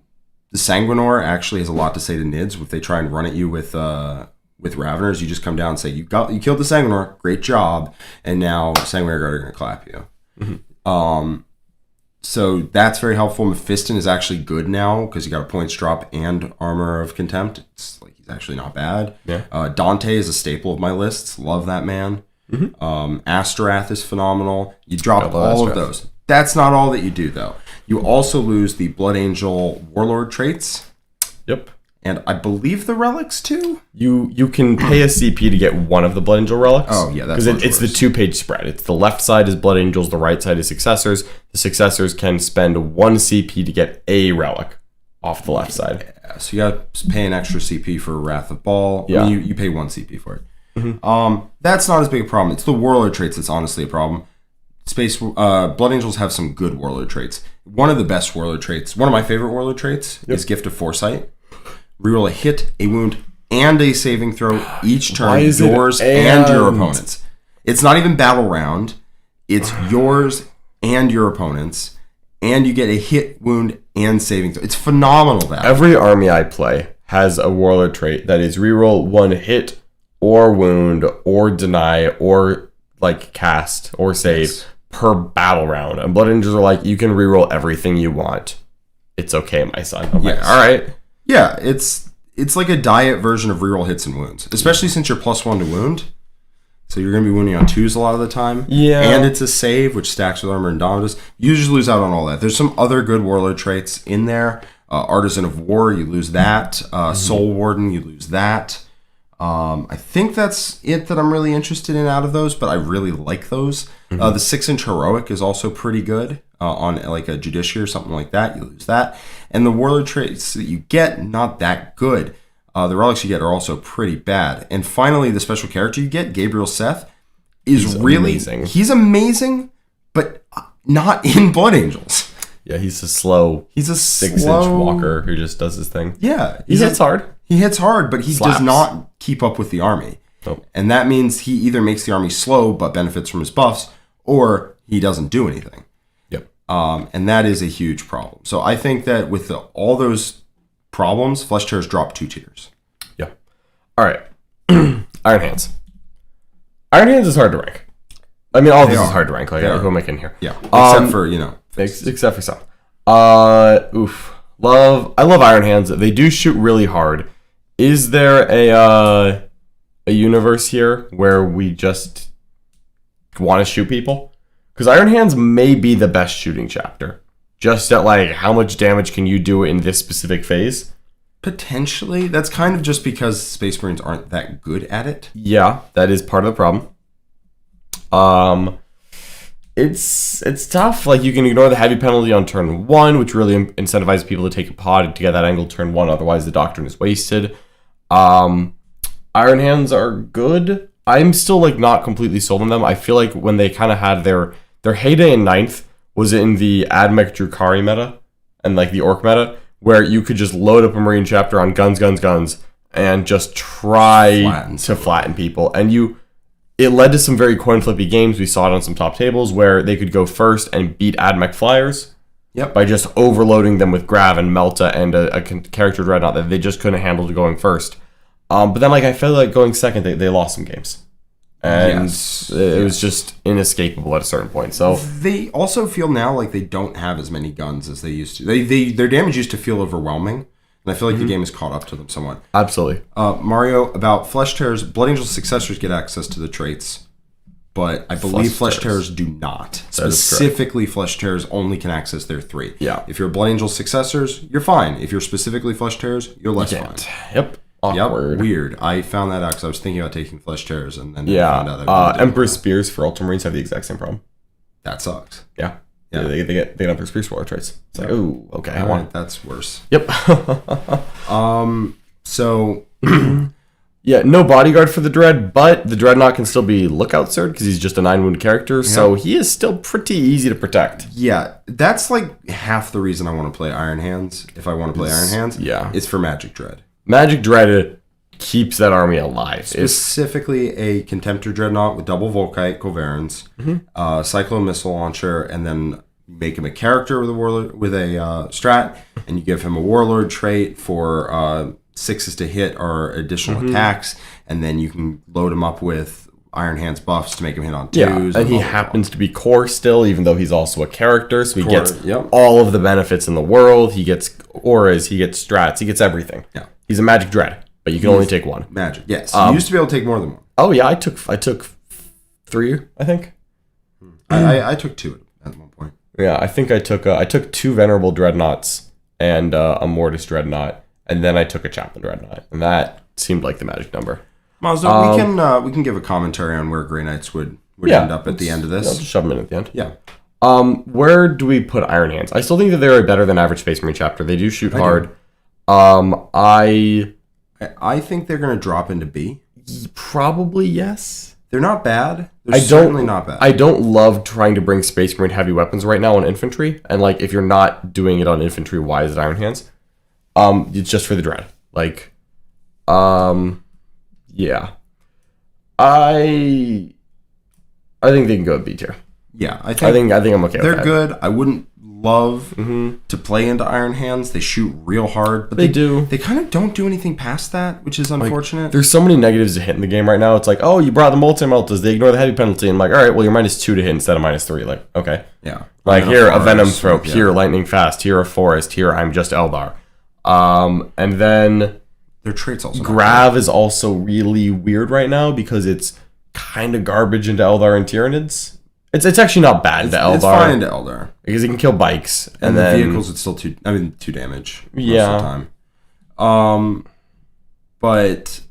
Sanguinor actually has a lot to say to Nids. If they try and run at you with Raveners, you just come down and say, you killed the Sanguinor, great job, and now Sanguinor Guard are going to clap you. So that's very helpful. Mephiston is actually good now because you got a points drop and Armor of Contempt. It's like he's actually not bad. Yeah. Dante is a staple of my lists. Love that man. Astorath is phenomenal. You drop all of those. That's not all that you do though. You also lose the Blood Angel Warlord traits. Yep. And I believe the relics too. You can pay a CP to get one of the Blood Angel relics. Oh yeah, that's because it's the 2-page spread. It's the left side is Blood Angels, the right side is Successors. The Successors can spend 1 CP to get a relic off the left side. Yeah, so you got to pay an extra CP for Wrath of Baal. Yeah, you pay 1 CP for it. That's not as big a problem. It's the Warlord traits that's honestly a problem. Blood Angels have some good Warlord traits. One of the best Warlord traits, one of my favorite Warlord traits, is Gift of Foresight. Reroll a hit, a wound, and a saving throw each turn, yours and your opponent's. It's not even battle round. It's yours and your opponent's, and you get a hit, wound, and saving throw. It's phenomenal. That every army I play has a Warlord trait that is reroll 1 hit or wound or deny or like cast or save per battle round. And Blood Angels are like, you can reroll everything you want. It's okay, my son. I'm like, all right. Yeah, it's like a diet version of reroll hits and wounds, especially since you're +1 to wound. So you're going to be wounding on 2s a lot of the time. Yeah. And it's a save, which stacks with Armor Indomitus. You just lose out on all that. There's some other good Warlord traits in there. Artisan of War, you lose that. Soul Warden, you lose that. I think that's it that I'm really interested in out of those, but I really like those. The 6-inch Heroic is also pretty good. On like a Judicia or something like that, you lose that. And the Warlord traits that you get, not that good. The relics you get are also pretty bad. And finally, the special character you get, Gabriel Seth, is really amazing. He's amazing, but not in Blood Angels. Yeah, he's a slow 6-inch walker who just does his thing. Yeah. He hits hard. He hits hard, but he does not keep up with the army. Nope. And that means he either makes the army slow but benefits from his buffs, or he doesn't do anything. And that is a huge problem. So I think that with all those problems, Flesh Tears drop 2 tiers. Yeah. All right. Iron Hands. Iron Hands is hard to rank. I mean, all this is hard to rank. Like, who am I in here? Yeah. Except for, Except for some. I love Iron Hands. They do shoot really hard. Is there a universe here where we just want to shoot people? Because Iron Hands may be the best shooting chapter. Just at like how much damage can you do in this specific phase? Potentially. That's kind of just because Space Marines aren't that good at it. Yeah, that is part of the problem. It's tough. Like, you can ignore the heavy penalty on turn 1, which really incentivizes people to take a pod to get that angle turn 1. Otherwise, the doctrine is wasted. Iron Hands are good. I'm still like not completely sold on them. I feel like when they kind of had their heyday in 9th was in the Admech Drukhari meta and like the Orc meta, where you could just load up a Marine chapter on guns, and just try to flatten people. And it led to some very coin flippy games. We saw it on some top tables where they could go first and beat Admech Flyers by just overloading them with Grav and Melta and a character Dreadnought that they just couldn't handle to going first. But then like I feel like going second, they lost some games. And it was just inescapable at a certain point. So they also feel now like they don't have as many guns as they used to. Their damage used to feel overwhelming, and I feel like the game has caught up to them somewhat. Absolutely. Mario, about Flesh Tearers, Blood Angel successors get access to the traits, but I believe Flesh Tearers do not. Specifically, Flesh Tearers only can access their 3. Yeah. If you're Blood Angel successors, you're fine. If you're specifically Flesh Tearers, you're less fine. Yep. Awkward. Yep, weird. I found that out because I was thinking about taking Flesh Tearers, and then I found out that Emperor's Spears for Ultramarines have the exact same problem. That sucks. Yeah. They get Emperor's Spears for traits. It's like, ooh, okay, I want it. That's worse. Yep. So yeah, no bodyguard for the Dread, but the Dreadnought can still be Lookout Sword because he's just a 9-wound character, so he is still pretty easy to protect. Yeah, that's like half the reason I want to play Iron Hands. If I want to play Iron Hands, it's for Magic Dread. Magic Dread keeps that army alive. Specifically a Contemptor Dreadnought with double Volkite, Coverans, Cyclone Missile Launcher, and then make him a character with a Warlord with a strat, and you give him a Warlord trait for 6s to hit or additional attacks, and then you can load him up with Iron Hands buffs to make him hit on 2s. And he happens to be core still, even though he's also a character, so he gets all of the benefits in the world. He gets auras, he gets strats, he gets everything. Yeah. He's a Magic Dread, but you can only take 1. Magic, yes. You used to be able to take more than 1. Oh yeah, I took 3, I think. I took 2 at one point. Yeah, I think I took 2 Venerable Dreadnoughts and a Mortis Dreadnought, and then I took a Chaplain Dreadnought, and that seemed like the magic number. Mazda, we can give a commentary on where Grey Knights would end up at the end of this. I'll just shove them in at the end. Yeah. Where do we put Iron Hands? I still think that they're a better than average Space Marine chapter. They do shoot hard. I think they're going to drop into B. Probably yes. They're not bad. They're certainly not bad. I don't love trying to bring Space Marine heavy weapons right now on infantry. And like, if you're not doing it on infantry, why is it Iron Hands? It's just for the Dread. Like, yeah. I think they can go with B tier. Yeah, I think I'm okay with that. They're good. I wouldn't love to play into Iron Hands. They shoot real hard, but they do. They kind of don't do anything past that, which is unfortunate. Like, there's so many negatives to hit in the game right now. It's like, oh, you brought the multi-meltas. They ignore the heavy penalty. And I'm like, all right, well, you're -2 to hit instead of -3. Like, okay. Yeah. Like, here, a Venom Thrope. Here, Lightning Fast. Here, a Forest. Here, I'm just Eldar. And then their traits also. Grav is also really weird right now because it's kind of garbage into Eldar and Tyranids. It's actually not bad into Eldar. It's fine into Eldar. Because it can kill bikes. And then the vehicles, it's still 2 damage most of the time. But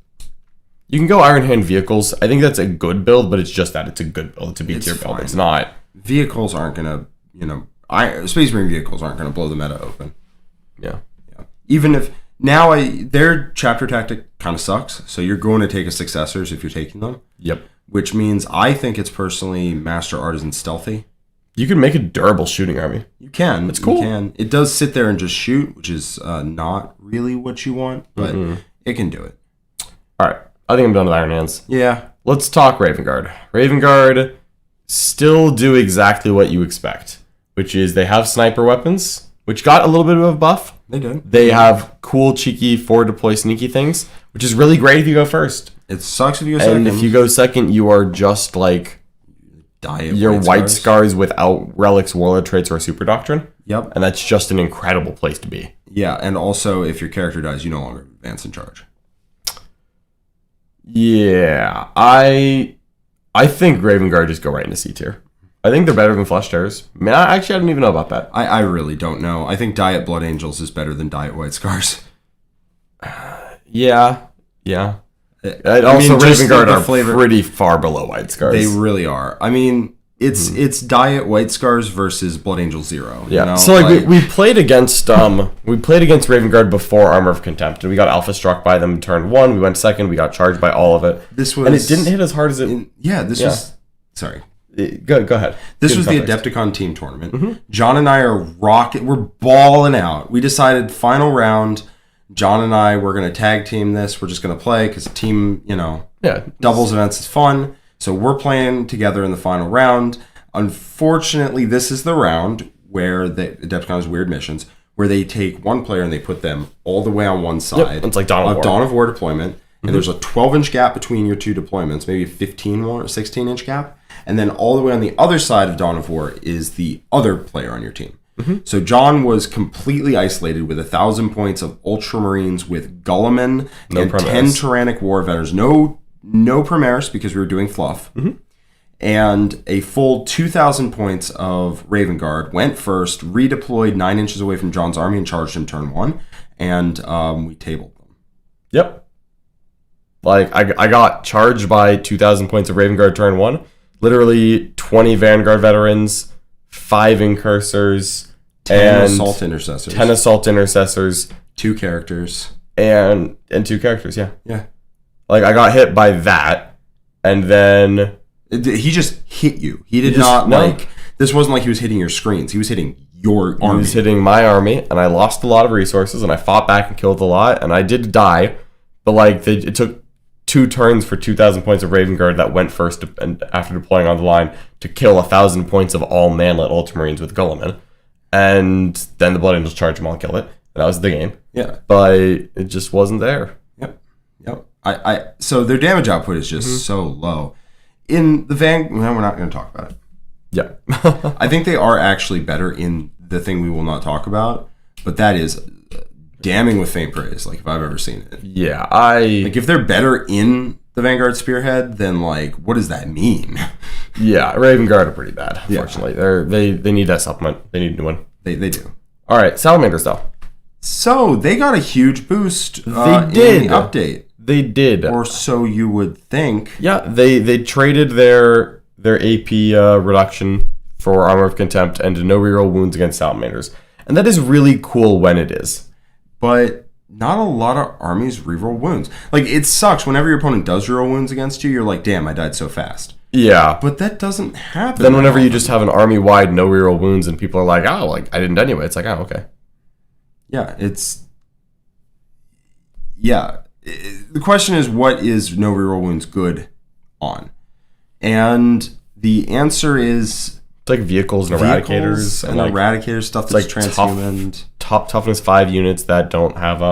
you can go Iron Hand vehicles. I think that's a good build, but it's just that. It's a good build. It's a B tier build. It's not. Vehicles aren't going to, Space Marine vehicles aren't going to blow the meta open. Yeah. Even if, now their chapter tactic kind of sucks. So you're going to take a successors if you're taking them. Yep. Which means I think it's personally Master Artisan Stealthy. You can make a durable shooting army. You can. It's cool. You can. It does sit there and just shoot, which is not really what you want, but it can do it. All right. I think I'm done with Iron Hands. Yeah. Let's talk Raven Guard. Raven Guard still do exactly what you expect, which is they have sniper weapons, which got a little bit of a buff. They did. They have cool, cheeky, forward deploy sneaky things, which is really great if you go first. It sucks if you go second. And if you go second, you are just like your white scars without relics, warlord traits, or a super doctrine. Yep. And that's just an incredible place to be. Yeah, and also if your character dies, you no longer advance in charge. Yeah, I think Raven Guard just go right into C tier. I think they're better than Flesh Tearers. I mean, I don't even know about that. I really don't know. I think Diet Blood Angels is better than Diet White Scars. Yeah. Also, Raven Guard are pretty far below White Scars. They really are. I mean, it's Diet White Scars versus Blood Angel Zero. Yeah. You know? So we played against Raven Guard before Armor of Contempt, and we got alpha struck by them turn 1. We went second. We got charged by all of it. And it didn't hit as hard as it. was. Sorry. Go ahead. This was the Adepticon team tournament. Mm-hmm. John and I we're balling out. We decided final round. John and I were going to tag team this. We're just going to play because team, doubles events is fun. So we're playing together in the final round. Unfortunately, this is the round where the Adepticon's weird missions, where they take one player and they put them all the way on one side. Yep, it's like Dawn of War deployment. And there's a 12-inch gap between your two deployments, maybe a 15 or 16-inch gap. And then all the way on the other side of Dawn of War is the other player on your team. Mm-hmm. So John was completely isolated with 1,000 points of Ultramarines with Guilliman and Primaris. 10 Tyrannic War Veterans. No Primaris because we were doing fluff. Mm-hmm. And a full 2,000 points of Raven Guard. Went first, redeployed 9 inches away from John's army and charged in turn 1. And we tabled them. Yep. Like, I got charged by 2,000 points of Raven Guard turn 1. Literally 20 Vanguard Veterans, 5 Incursors, 10 Assault Intercessors. 10 Assault Intercessors. 2 characters. And 2 characters, yeah. Yeah. Like, I got hit by that, and then... He just hit you. He did not, This wasn't like he was hitting your screens. He was hitting your army. He was hitting my army, and I lost a lot of resources, and I fought back and killed a lot, and I did die, but, it took 2 turns for 2,000 points of Raven Guard that went first and after deploying on the line to kill 1,000 points of all manlet Ultramarines with Guilliman. And then the Blood Angels charged them all and killed it. That was the game. Yeah. But it just wasn't there. Yep. So their damage output is just so low. In the we're not going to talk about it. Yeah. I think they are actually better in the thing we will not talk about, but that is damning with faint praise, if I've ever seen it. Yeah, if they're better in the Vanguard Spearhead, then what does that mean? Yeah, Raven Guard are pretty bad, unfortunately. Yeah. They need that supplement. They need a new one. They do. All right, Salamanders, though. So, they got a huge boost they did. in the update. They did. Or so you would think. Yeah, they traded their AP reduction for Armor of Contempt and no reroll wounds against Salamanders. And that is really cool when it is. But not a lot of armies reroll wounds. It sucks whenever your opponent does reroll wounds against you. You're like, damn, I died so fast. Yeah. But that doesn't happen. Then whenever you just have an army-wide no reroll wounds and people are like, oh, I didn't anyway. It's like, oh, okay. Yeah, the question is, what is no reroll wounds good on? And the answer is... It's like vehicles and eradicators. And eradicators, stuff that's transhuman. Toughness 5 units that don't have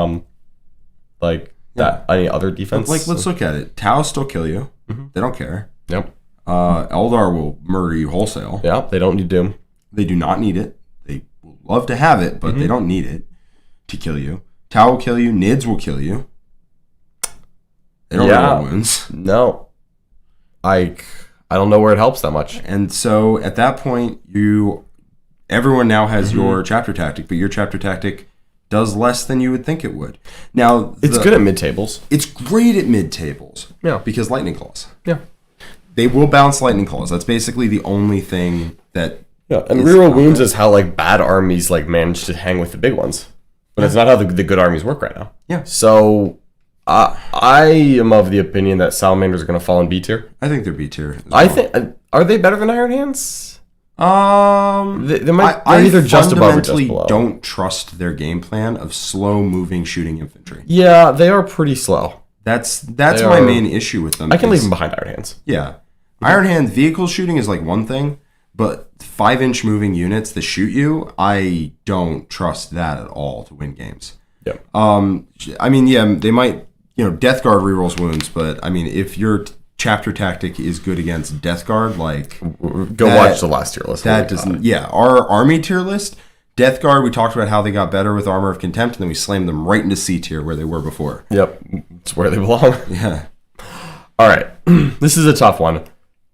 any other defense. Let's look at it. Tau still kill you. Mm-hmm. They don't care. Yep. Eldar will murder you wholesale. Yeah, they don't need Doom. They do not need it. They will love to have it, but they don't need it to kill you. Tau will kill you. Nids will kill you. They don't have wounds. No. I don't know where it helps that much. And so at that point, everyone now has your chapter tactic, but your chapter tactic does less than you would think it would. Now it's good at mid tables. It's great at mid tables. Yeah. Because lightning claws. Yeah. They will bounce lightning claws. That's basically the only thing that. Yeah, and reroll wounds is how bad armies manage to hang with the big ones, but it's not how the good armies work right now. Yeah. So. I am of the opinion that Salamanders are going to fall in B tier. I think they're B tier. I think are they better than Iron Hands? They might. They're either just above or just below. Don't trust their game plan of slow moving shooting infantry. Yeah, they are pretty slow. That's my main issue with them. I can leave them behind Iron Hands. Yeah, Iron Hand vehicle shooting is one thing, but 5-inch moving units that shoot you, I don't trust that at all to win games. Yeah. They might. Death Guard rerolls wounds, but if your chapter tactic is good against Death Guard, go watch the last tier list. That doesn't. Yeah, our army tier list Death Guard, we talked about how they got better with Armor of Contempt, and then we slammed them right into C tier where they were before. Yep, it's where they belong. Yeah. All right, this is a tough one.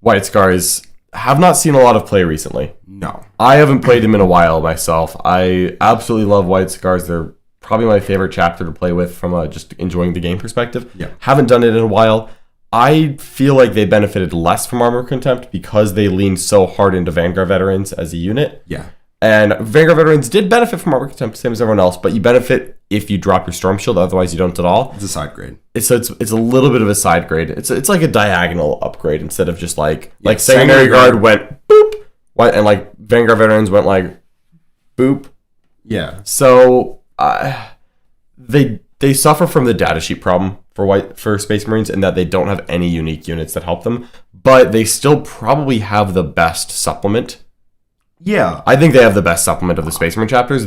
White Scars have not seen a lot of play recently. No. I haven't played them in a while myself. I absolutely love White Scars. They're probably my favorite chapter to play with from just enjoying the game perspective. Yeah. Haven't done it in a while. I feel like they benefited less from Armor of Contempt because they leaned so hard into Vanguard Veterans as a unit. Yeah. And Vanguard Veterans did benefit from Armor of Contempt, same as everyone else, but you benefit if you drop your Storm Shield, otherwise you don't at all. It's a side grade. It's a little bit of a side grade. It's like a diagonal upgrade instead of just like Secondary Guard went boop, and like Vanguard Veterans went like boop. Yeah. So they suffer from the datasheet problem for Space Marines in that they don't have any unique units that help them, but they still probably have the best supplement. Yeah. I think they have the best supplement of the Space Marine chapters.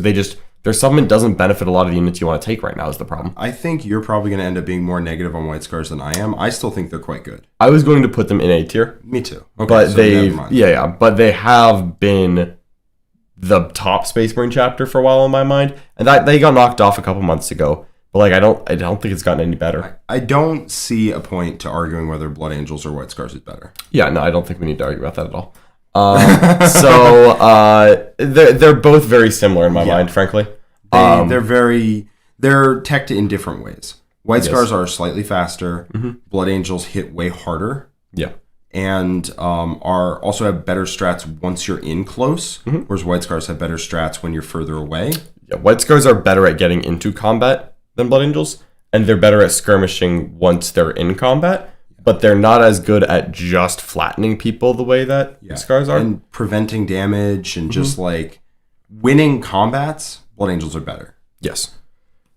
Their supplement doesn't benefit a lot of the units you want to take right now is the problem. I think you're probably going to end up being more negative on White Scars than I am. I still think they're quite good. I was going to put them in A tier. Me too. Okay, but so but they have been the top Space Marine chapter for a while in my mind, and that they got knocked off a couple months ago. But like I don't think it's gotten any better. I don't see a point to arguing whether Blood Angels or White Scars is better. Yeah, no, I don't think we need to argue about that at all. They're both very similar in my mind, frankly. They're teched in different ways. White Scars are slightly faster. Mm-hmm. Blood Angels hit way harder. Yeah. And are also have better strats once you're in close, whereas White Scars have better strats when you're further away. Yeah, White Scars are better at getting into combat than Blood Angels, and they're better at skirmishing once they're in combat. But they're not as good at just flattening people the way that Scars are. And preventing damage and just like winning combats, Blood Angels are better. Yes.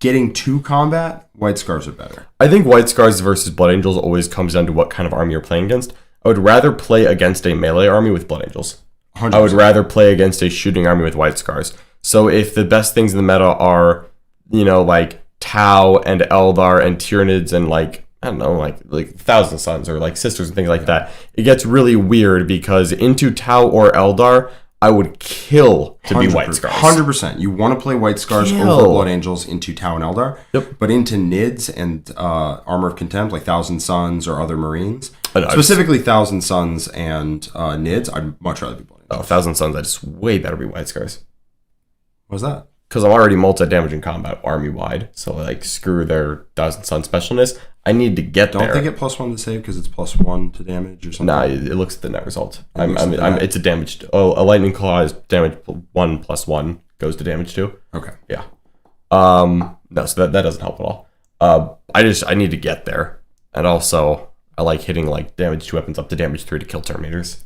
Getting to combat, White Scars are better. I think White Scars versus Blood Angels always comes down to what kind of army you're playing against. I would rather play against a melee army with Blood Angels. 100%. I would rather play against a shooting army with White Scars. So if the best things in the meta are, like Tau and Eldar and Tyranids and like, I don't know, like Thousand Sons or like Sisters and things like that, it gets really weird because into Tau or Eldar, I would kill to be White Scars. 100%. You want to play White Scars over Blood Angels into Tau and Eldar. Yep. But into Nids and Armor of Contempt, like Thousand Sons or other Marines, specifically Thousand Sons and Nids, I'd much rather be Blood Angels. Thousand Sons, I just way better be White Scars. What's that? Because I'm already multi-damage in combat army-wide, so like screw their Thousand Sun specialness. I need to get there. Don't they get +1 to save because it's +1 to damage or something? Nah, it looks at the net result. It's a damage. A lightning claw is damage 1 + 1 goes to damage 2. Okay. Yeah. No, so that doesn't help at all. I need to get there, and also I like hitting like damage 2 weapons up to damage 3 to kill Terminators.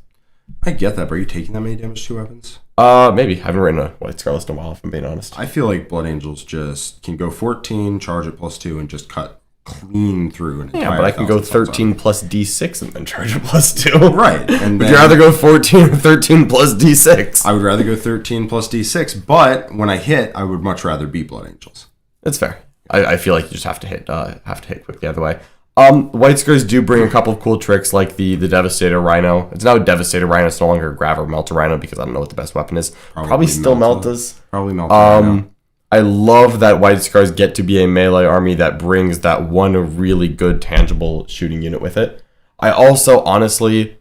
I get that, but are you taking that many damage 2 weapons? Maybe. I haven't written a White Scar list in a while, if I'm being honest. I feel like Blood Angels just can go 14, charge it +2, and just cut clean through an entire. Yeah, but I can go 13 plus D6 and then charge it +2. Right. And would you rather go 14 or 13 plus D6? I would rather go 13 plus D6, but when I hit, I would much rather beat Blood Angels. That's fair. I feel like you just have to hit quick the other way. White Scars do bring a couple of cool tricks like the Devastator Rhino. It's now a Devastator Rhino. It's no longer a Grav or Melter Rhino because I don't know what the best weapon is. Probably still Meltas. Probably Melta Rhino. I love that White Scars get to be a melee army that brings that one really good tangible shooting unit with it. I also, honestly,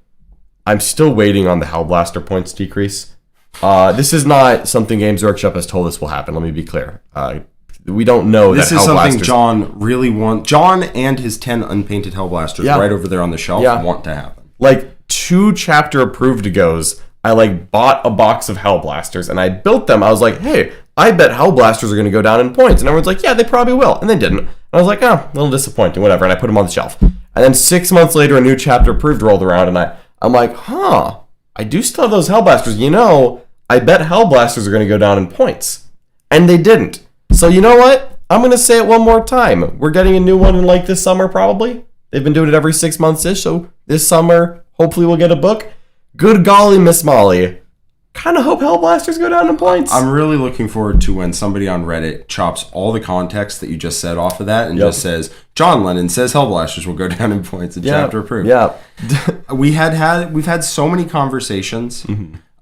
I'm still waiting on the Hellblaster points decrease. This is not something Games Workshop has told us will happen. Let me be clear. We don't know this that is something John really wants. John and his 10 unpainted Hellblasters right over there on the shelf want to happen. Like 2 chapter approved goes, I like bought a box of Hellblasters and I built them. I was like, hey, I bet Hellblasters are going to go down in points. And everyone's like, yeah, they probably will. And they didn't. And I was like, oh, a little disappointing, whatever. And I put them on the shelf. And then 6 months later, a new chapter approved rolled around. And I'm like, I do still have those Hellblasters. I bet Hellblasters are going to go down in points. And they didn't. So you know what? I'm going to say it one more time. We're getting a new one in like this summer probably. They've been doing it every 6 months-ish. So this summer, hopefully we'll get a book. Good golly, Miss Molly. Kind of hope Hellblasters go down in points. I'm really looking forward to when somebody on Reddit chops all the context that you just said off of that and just says, John Lennon says Hellblasters will go down in points in chapter approved. Yeah. We've had so many conversations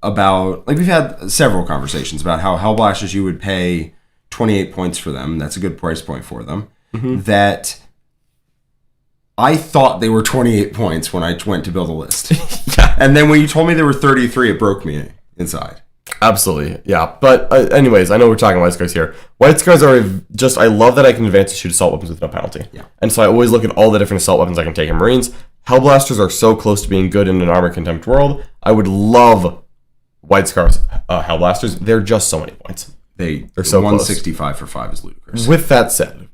about, like, we've had several conversations about how Hellblasters, you would pay 28 points for them. That's a good price point for them. That I thought they were 28 points when I went to build a list. Yeah. And then when you told me they were 33, it broke me inside. Absolutely, yeah. But anyways, I know we're talking White Scars here. White Scars are just, I love that I can advance to shoot assault weapons with no penalty. Yeah. And so I always look at all the different assault weapons I can take in Marines. Hellblasters are so close to being good in an Armor Contempt world. I would love White Scars Hellblasters. They're just so many points. They're so 165 for 5 is ludicrous. With that said,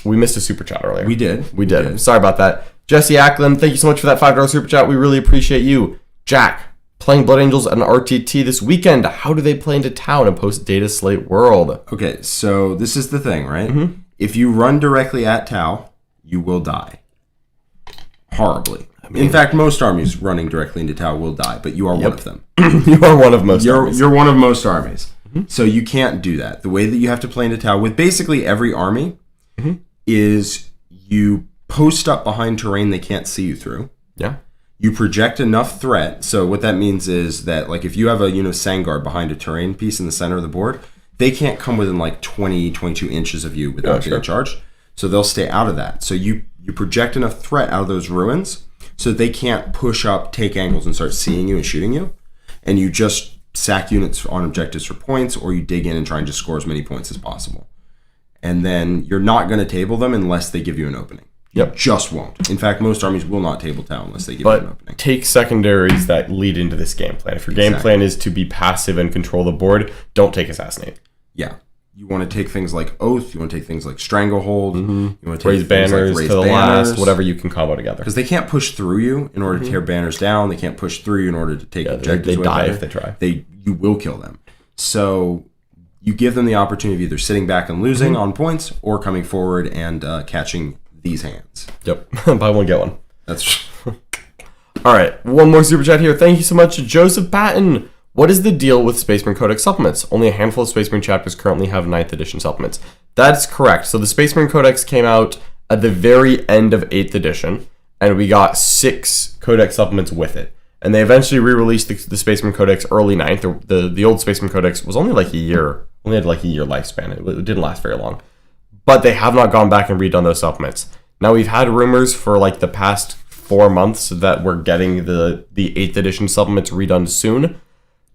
we missed a super chat earlier. We did. We did. Sorry about that. Jesse Ackland, thank you so much for that $5 super chat. We really appreciate you. Jack, playing Blood Angels and RTT this weekend. How do they play into town and post data slate world? Okay, so this is the thing, right? If you run directly at Tau, you will die. Horribly. In fact, most armies running directly into Tau will die, but you are one of them. You are one of most armies. You're one of most armies. So you can't do that. The way that you have to play into Tau with basically every army is you post up behind terrain they can't see you through. Yeah. You project enough threat. So what that means is that, like, if you have a Sangard behind a terrain piece in the center of the board, they can't come within like 20, 22 inches of you without getting charged. So they'll stay out of that. So you project enough threat out of those ruins so they can't push up, take angles, and start seeing you and shooting you. And you just sack units on objectives for points, or you dig in and try and just score as many points as possible. And then you're not going to table them unless they give you an opening. You just won't. In fact, most armies will not table Tau unless they give you an opening. Take secondaries that lead into this game plan. If your game plan is to be passive and control the board, don't take Assassinate. Yeah. You want to take things like Oath. You want to take things like Stranglehold. You want to take raise banners like to the last, whatever you can combo together. Because they can't push through you in order to tear banners down. They can't push through you in order to take objectives. They die if they try. You will kill them. So you give them the opportunity of either sitting back and losing on points or coming forward and catching these hands. Yep. Buy one, get one. That's all right. One more super chat here. Thank you so much, Joseph Patton. What is the deal with Space Marine Codex supplements? Only a handful of Space Marine chapters currently have 9th edition supplements. That's correct. So the Space Marine Codex came out at the very end of 8th edition, and we got 6 Codex supplements with it. And they eventually re-released the Space Marine Codex early 9th. The old Space Marine Codex was only like a year. Only had like a year lifespan. It didn't last very long. But they have not gone back and redone those supplements. Now, we've had rumors for like the past 4 months that we're getting the 8th edition supplements redone soon.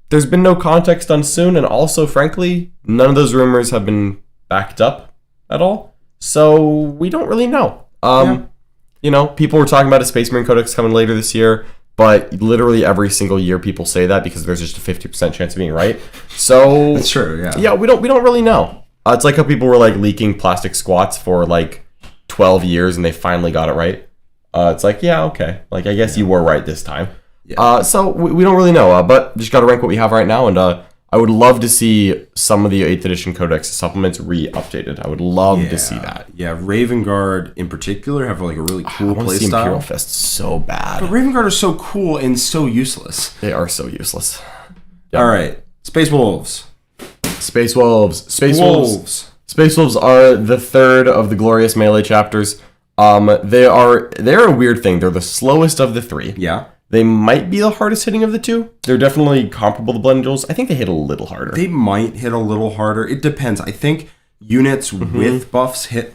There's been no context on soon, and also, frankly, none of those rumors have been backed up at all. So we don't really know. You know, people were talking about a Space Marine Codex coming later this year, but literally every single year people say that because there's just a 50% chance of being right. So that's true. Yeah. Yeah, we don't really know. It's like how people were like leaking plastic squats for like 12 years and they finally got it right. It's like, yeah, okay. Like, I guess you were right this time. Yeah. So we don't really know, but just got to rank what we have right now, and I would love to see some of the 8th edition Codex supplements re-updated. I would love to see that. Yeah, Raven Guard in particular have like a really cool playstyle. Imperial Fists so bad. But Raven Guard are so cool and so useless. They are so useless. Yep. All right, Space Wolves. Space Wolves are the third of the glorious melee chapters. They're a weird thing. They're the slowest of the 3. Yeah. They might be the hardest hitting of the 2. They're definitely comparable to Blood Angels. I think they hit a little harder. They might hit a little harder. It depends. I think units with buffs hit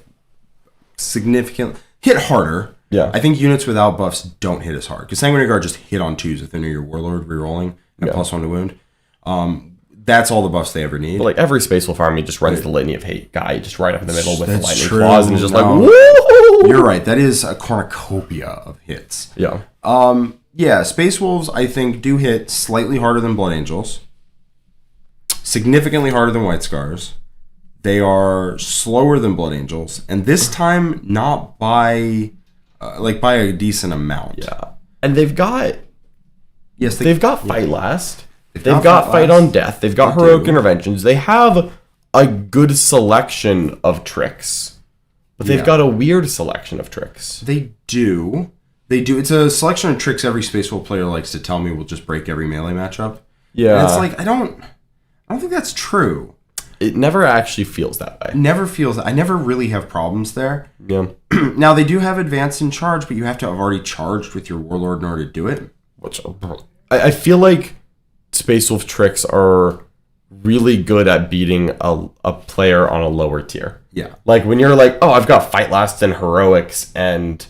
harder. Yeah. I think units without buffs don't hit as hard. Because Sanguinary Guard just hit on 2s if they're near your Warlord rerolling and +1 to wound. That's all the buffs they ever need. But like every Space Wolf army just runs the Litany of Hate guy just right up in the middle with the Lightning Claws and just like, woo! You're right. That is a cornucopia of hits. Yeah. Yeah, Space Wolves, I think, do hit slightly harder than Blood Angels. Significantly harder than White Scars. They are slower than Blood Angels. And this time, not by a decent amount. Yeah. And they've got... Yes, they've got Fight Last. They've got Fight on Death. They've got Heroic Interventions. They have a good selection of tricks. But they've got a weird selection of tricks. They do. It's a selection of tricks every Space Wolf player likes to tell me will just break every melee matchup. Yeah. And it's like, I don't think that's true. It never actually feels that way. I never really have problems there. Yeah. Now, they do have Advanced in Charge, but you have to have already charged with your Warlord in order to do it. Which I feel like Space Wolf tricks are really good at beating a player on a lower tier. Yeah. Like when you're like, oh, I've got Fight Last and Heroics and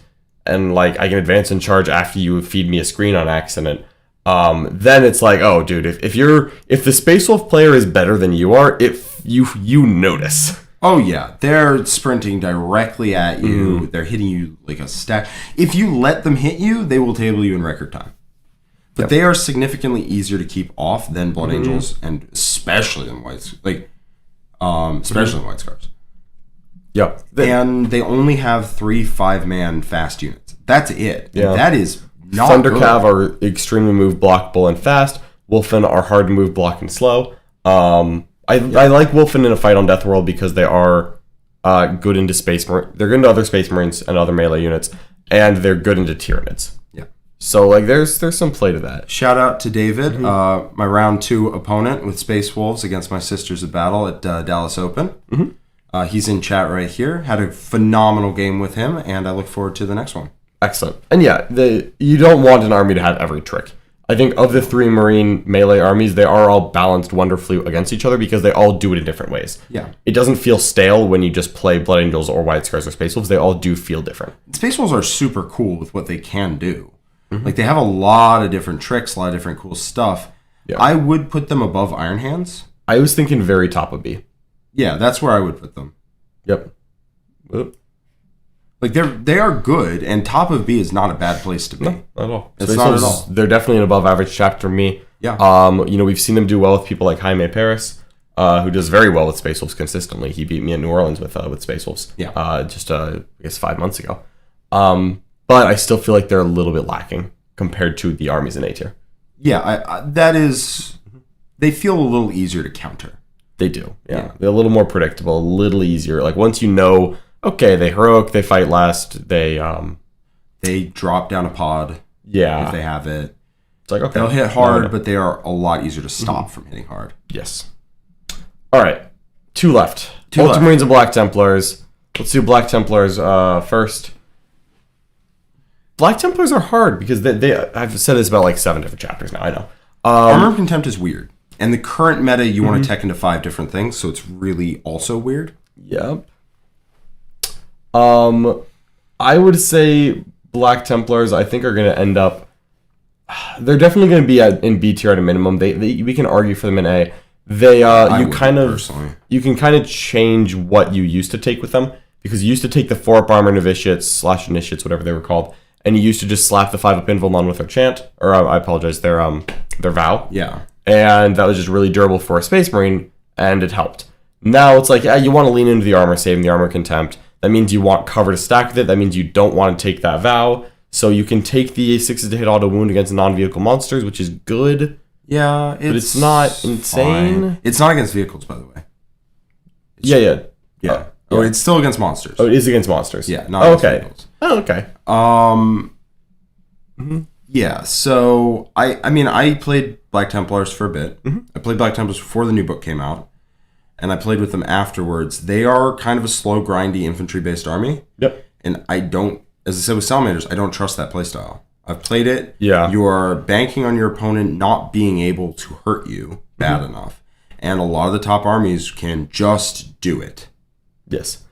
like I can advance and charge after you feed me a screen on accident. Then it's like, oh, dude, if the Space Wolf player is better than you are, if you notice. Oh yeah, they're sprinting directly at you. They're hitting you like a stack. If you let them hit you, they will table you in record time. But they are significantly easier to keep off than Blood Angels, and especially in White, especially in White Scars. Yep. And they only have 3 5-man fast units. That's it. Yeah. That is not Thunder good. Cav are extremely move, blockable, and fast. Wolfen are hard to move, block, and slow. I like Wolfen in a fight on Death World because they are good into Space Marines. They're good into other Space Marines and other melee units, and they're good into Tyranids. Yeah. So like, there's some play to that. Shout out to David, my round 2 opponent with Space Wolves against my Sisters of Battle at Dallas Open. He's in chat right here. Had a phenomenal game with him, and I look forward to the next one. Excellent. And yeah, you don't want an army to have every trick. I think of the 3 Marine melee armies, they are all balanced wonderfully against each other because they all do it in different ways. Yeah. It doesn't feel stale when you just play Blood Angels or White Scars or Space Wolves. They all do feel different. Space Wolves are super cool with what they can do. Like, they have a lot of different tricks, a lot of different cool stuff. Yeah. I would put them above Iron Hands. I was thinking very top of B. Yeah, that's where I would put them. Yep. Like, they are good, and top of B is not a bad place to be. No, not at all. It's not at all. They're definitely an above average chapter to me. Yeah. We've seen them do well with people like Jaime Paris, who does very well with Space Wolves consistently. He beat me in New Orleans with Space Wolves. Yeah. I guess 5 months ago. But I still feel like they're a little bit lacking compared to the armies in A tier. Yeah, that is. They feel a little easier to counter. They do. Yeah. They're a little more predictable, a little easier. Like once you know, okay, they heroic, they fight last, they drop down a pod. Yeah. If they have it. It's like, okay. They'll hit hard, but they are a lot easier to stop from hitting hard. Yes. All right. 2 left. Ultramarines and Black Templars. Let's do Black Templars first. Black Templars are hard because I've said this about like 7 different chapters now, I know. Armor of Contempt is weird. And the current meta, you want to tech into 5 different things, so it's really also weird. Yep. I would say Black Templars, I think, are going to end up... They're definitely going to be in B tier at a minimum. We can argue for them in A. You can kind of change what you used to take with them, because you used to take the 4-up armor novitiates / initiates, whatever they were called, and you used to just slap the 5-up invuln on with their chant, or I apologize, their vow. Yeah. And that was just really durable for a Space Marine, and it helped. Now it's like, you want to lean into the armor save and the armor contempt. That means you want cover to stack with it. That means you don't want to take that vow. So you can take the 6s to hit auto wound against non-vehicle monsters, which is good. Yeah, but it's not insane. Fine. It's not against vehicles, by the way. Yeah. Oh, it's still against monsters. Oh, it is against monsters. Yeah, not against vehicles. Oh, okay. Yeah, so I played Black Templars for a bit. I played Black Templars before the new book came out, and I played with them afterwards. They are kind of a slow, grindy, infantry-based army. Yep. And I don't, as I said with Salamanders, I don't trust that playstyle. I've played it. Yeah. You are banking on your opponent not being able to hurt you bad enough. And a lot of the top armies can just do it. Yes.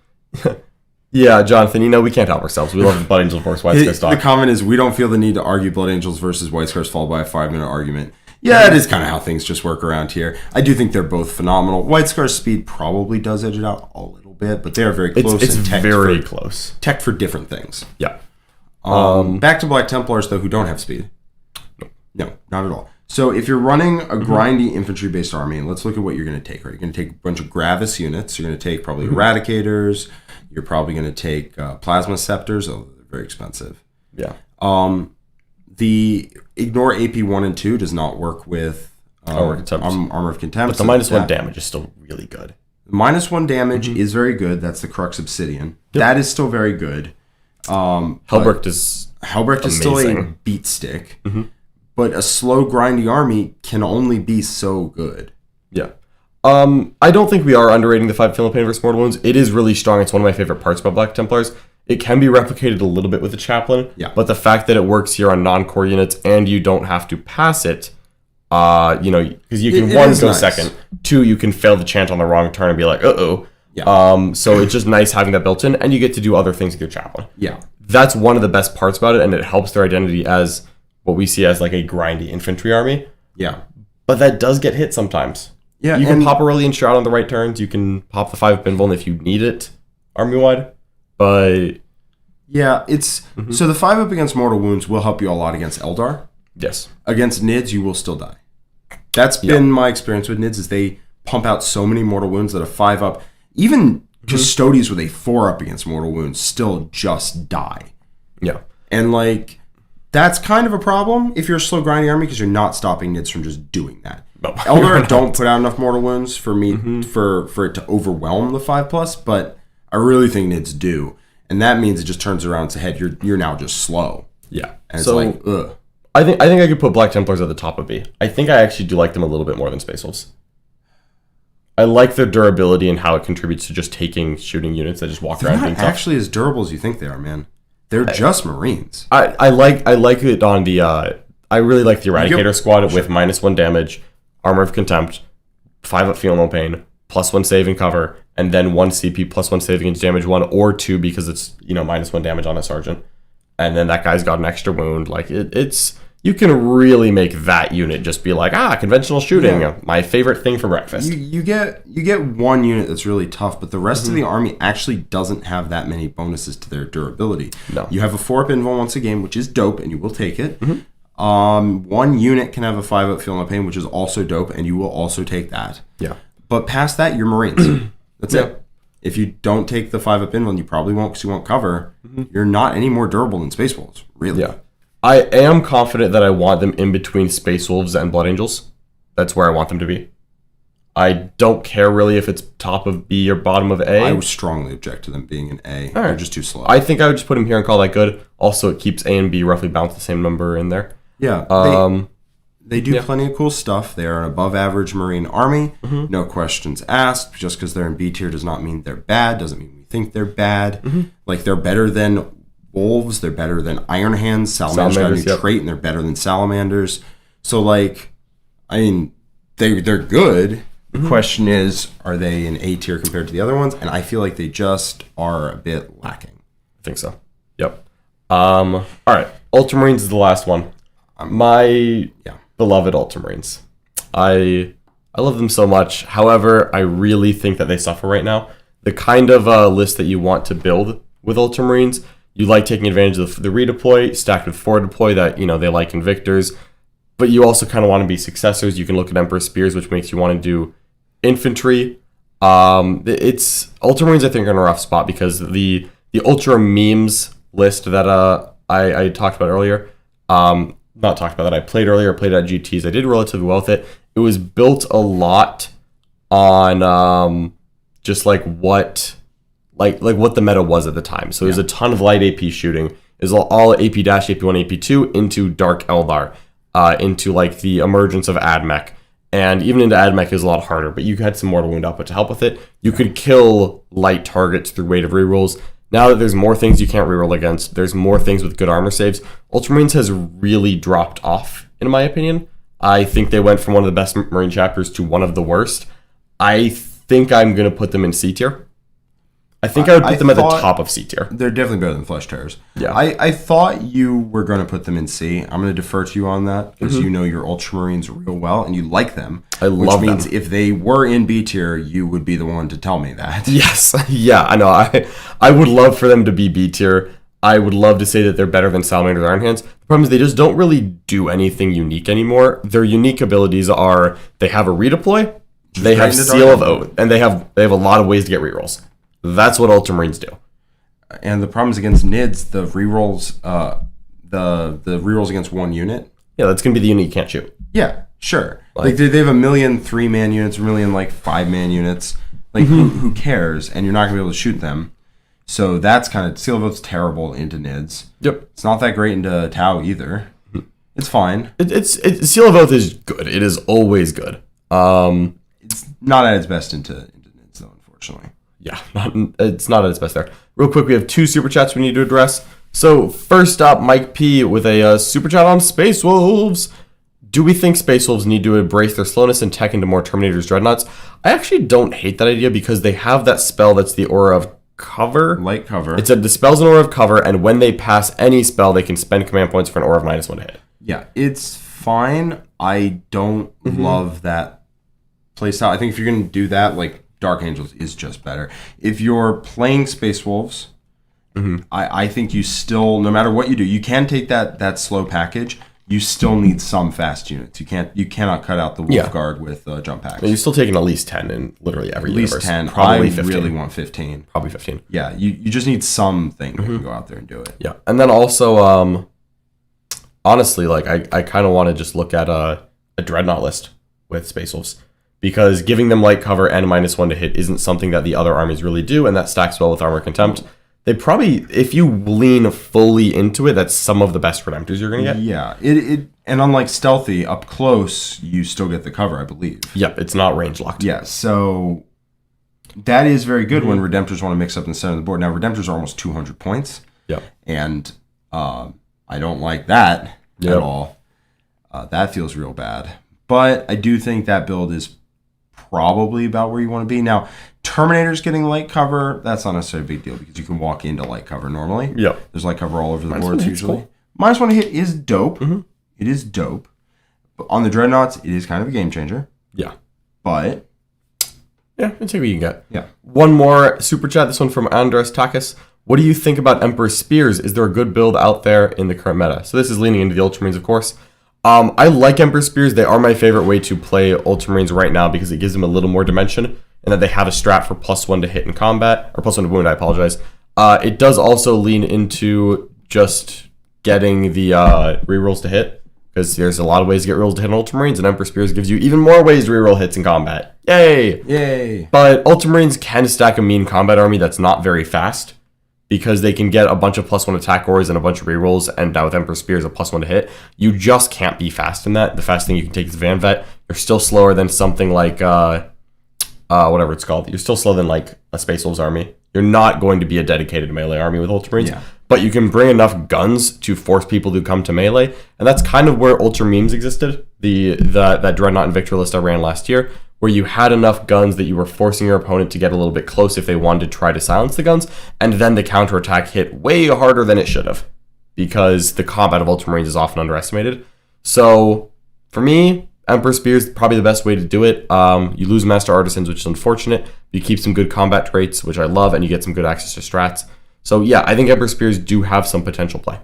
Yeah, Jonathan, we can't help ourselves. We love Blood Angels versus White Scars stock. The comment is, we don't feel the need to argue Blood Angels versus White Scars followed by a 5-minute argument. Yeah, it is kind of how things just work around here. I do think they're both phenomenal. White Scars speed probably does edge it out a little bit, but they are very close. It's very close. Tech for different things. Yeah. Back to Black Templars, though, who don't have speed. No, not at all. So if you're running a grindy infantry-based army, and let's look at what you're going to take. Right? You're going to take a bunch of Gravis units. You're going to take probably Eradicators. You're probably going to take Plasma Scepters. Oh, they're very expensive. Yeah. The Ignore AP 1 and 2 does not work with Armor of Contempt. But the -1 damage is still really good. The -1 damage is very good. That's the Crux Obsidian. Yep. That is still very good. Helbrecht is still a beat stick. But a slow, grindy army can only be so good. Yeah. I don't think we are underrating the 5 Feeling Pain versus Mortal Wounds. It is really strong. It's one of my favorite parts about Black Templars. It can be replicated a little bit with the Chaplain. Yeah. But the fact that it works here on non-core units and you don't have to pass it Because you can one, go second. Two, you can fail the chant on the wrong turn and be like, uh-oh. Yeah. So it's just nice having that built in, and you get to do other things with your chaplain. Yeah. That's one of the best parts about it, and it helps their identity as what we see as like a grindy infantry army. Yeah. But that does get hit sometimes. Yeah. You can pop Aurelian Shroud on the right turns. You can pop the 5 Pinvuln if you need it army-wide. But... yeah, it's... So the 5-up against Mortal Wounds will help you a lot against Eldar. Yes. Against Nids, you will still die. That's been my experience with Nids, is they pump out so many Mortal Wounds that a 5-up... Even Custodies with a 4-up against Mortal Wounds still just die. Yeah. And, like, that's kind of a problem if you're a slow grinding army, because you're not stopping Nids from just doing that. No, Eldar don't put out enough Mortal Wounds for me for it to overwhelm the 5+, but I really think Nids do. And that means it just turns around its head. You're now just slow. Yeah. And it's like, ugh. I think I could put Black Templars at the top of B. I think I actually do like them a little bit more than Space Wolves. I like their durability and how it contributes to just shooting units that just walk around being tough. They're not actually as durable as you think they are, man. They're just Marines. I like it on the... I really like the Eradicator squad with -1 damage, Armor of Contempt, 5-up Feel No Pain, +1 save and cover, and then 1 CP +1 save against damage 1 or 2 because it's, -1 damage on a sergeant. And then that guy's got an extra wound. Like, it's... You can really make that unit just be like, conventional shooting, my favorite thing for breakfast. You get one unit that's really tough, but the rest of the army actually doesn't have that many bonuses to their durability. No. You have a 4-up invuln once a game, which is dope, and you will take it. One unit can have a 5-up Feel No Pain, which is also dope, and you will also take that. Yeah. But past that, you're Marines. That's it. If you don't take the 5-up invuln, you probably won't because you won't cover. You're not any more durable than Space Wolves, really. Yeah. I am confident that I want them in between Space Wolves and Blood Angels. That's where I want them to be. I don't care really if it's top of B or bottom of A. I would strongly object to them being an A. They're just too slow. I think I would just put them here and call that good. Also, it keeps A and B roughly balanced the same number in there. Yeah. They do plenty of cool stuff. They are an above-average Marine army. No questions asked. Just because they're in B tier does not mean they're bad. Doesn't mean we think they're bad. Like, they're better than Wolves, they're better than Iron Hands. Salamanders got a new trait, and they're better than Salamanders. So, like, I mean, they're good. The question is, are they in A tier compared to the other ones? And I feel like they just are a bit lacking. I think so. Yep. All right. Ultramarines is the last one. My beloved Ultramarines. I love them so much. However, I really think that they suffer right now. The kind of list that you want to build with Ultramarines, you like taking advantage of the redeploy, stacked with 4 deploy that, they like in Victors. But you also kind of want to be successors. You can look at Emperor Spears, which makes you want to do infantry. It's Ultramarines, I think, are in a rough spot because the Ultra memes list that I talked about earlier, not talked about that, I played earlier, played at GTs. I did relatively well with it. It was built a lot on just like what the meta was at the time. So there's a ton of light AP shooting. It was all AP dash, AP1, AP2 into Dark Eldar, into like the emergence of AdMech. And even into AdMech is a lot harder, but you had some Mortal Wound output to help with it. You could kill light targets through weight of rerolls. Now that there's more things you can't reroll against, there's more things with good armor saves. Ultramarines has really dropped off, in my opinion. I think they went from one of the best Marine chapters to one of the worst. I think I'm going to put them in C tier. I think I would put them at the top of C tier. They're definitely better than Flesh Tearers. Yeah. I thought you were going to put them in C. I'm going to defer to you on that because you know your Ultramarines real well and you like them. I love them. Which means if they were in B tier, you would be the one to tell me that. Yes. Yeah, I know. I would love for them to be B tier. I would love to say that they're better than Salamanders Iron Hands. The problem is they just don't really do anything unique anymore. Their unique abilities are they have a redeploy, they have Seal of Oath, and they have a lot of ways to get rerolls. That's what Ultramarines do. And the problems against Nids, the rerolls, the rerolls against one unit. Yeah, that's gonna be the unit you can't shoot. Yeah, sure. Like they have 1 million 3-man units, 1 million 5-man units. Like who cares? And you're not gonna be able to shoot them. So that's kind of Seal of Oath's terrible into Nids. Yep. It's not that great into Tau either. It's fine. It's Seal of Oath is good. It is always good. It's not at its best into Nids though, unfortunately. Yeah, it's not at its best there. Real quick, we have 2 super chats we need to address. So first up, Mike P with a super chat on Space Wolves. do we think Space Wolves need to embrace their slowness and tech into more Terminators, Dreadnoughts? I actually don't hate that idea because they have that spell that's the Aura of Cover. Light cover. The spell's an Aura of Cover, and when they pass any spell, they can spend command points for an Aura of -1 to hit. Yeah, it's fine. I don't love that playstyle. I think if you're going to do that, like, Dark Angels is just better. If you're playing Space Wolves, I think you still, no matter what you do, you can take that slow package. You still need some fast units. You cannot cut out the Wolf Guard with jump packs. You're still taking at least 10 in literally every universe. At least 10. Probably I 15. really want 15. Probably 15. Yeah, you just need something that can go out there and do it. Yeah, and then also, honestly, like I kind of want to just look at a Dreadnought list with Space Wolves. Because giving them light cover and -1 to hit isn't something that the other armies really do, and that stacks well with Armor Contempt. They probably, if you lean fully into it, that's some of the best Redemptors you're going to get. Yeah, and unlike Stealthy, up close, you still get the cover, I believe. Yep, it's not range locked. Yeah, so that is very good when Redemptors want to mix up in the center of the board. Now, Redemptors are almost 200 points. Yep. And I don't like that at all. That feels real bad. But I do think that build is probably about where you want to be. Now, Terminators getting light cover, that's not necessarily a big deal because you can walk into light cover normally. Yep. There's light cover all over the boards usually. Cool. -1 to hit is dope. It is dope. But on the Dreadnoughts, it is kind of a game changer. Yeah. But yeah, we'll take what you can get. Yeah. One more super chat, this one from Andres Takis. What do you think about Emperor Spears? Is there a good build out there in the current meta? So this is leaning into the Ultramarines, of course. I like Emperor Spears. They are my favorite way to play Ultramarines right now because it gives them a little more dimension and that they have a strat for +1 to hit in combat, or +1 to wound, I apologize. It does also lean into just getting the rerolls to hit because there's a lot of ways to get rerolls to hit in Ultramarines, and Emperor Spears gives you even more ways to reroll hits in combat. Yay! Yay! But Ultramarines can stack a mean combat army that's not very fast, because they can get a bunch of +1 attack auras and a bunch of rerolls, and now with Emperor Spears a +1 to hit, you just can't be fast in that. The fast thing you can take is Van Vet. You're still slower than something like whatever it's called. You're still slower than like a Space Wolves army. You're not going to be a dedicated melee army with Ultramarines, but you can bring enough guns to force people to come to melee, and that's kind of where Ultra Memes existed. That Dreadnought and Victor list I ran last year, where you had enough guns that you were forcing your opponent to get a little bit close if they wanted to try to silence the guns, and then the counterattack hit way harder than it should have, because the combat of Ultramarines is often underestimated. So, for me, Emperor Spears is probably the best way to do it. You lose Master Artisans, which is unfortunate. You keep some good combat traits, which I love, and you get some good access to strats. So yeah, I think Emperor Spears do have some potential play.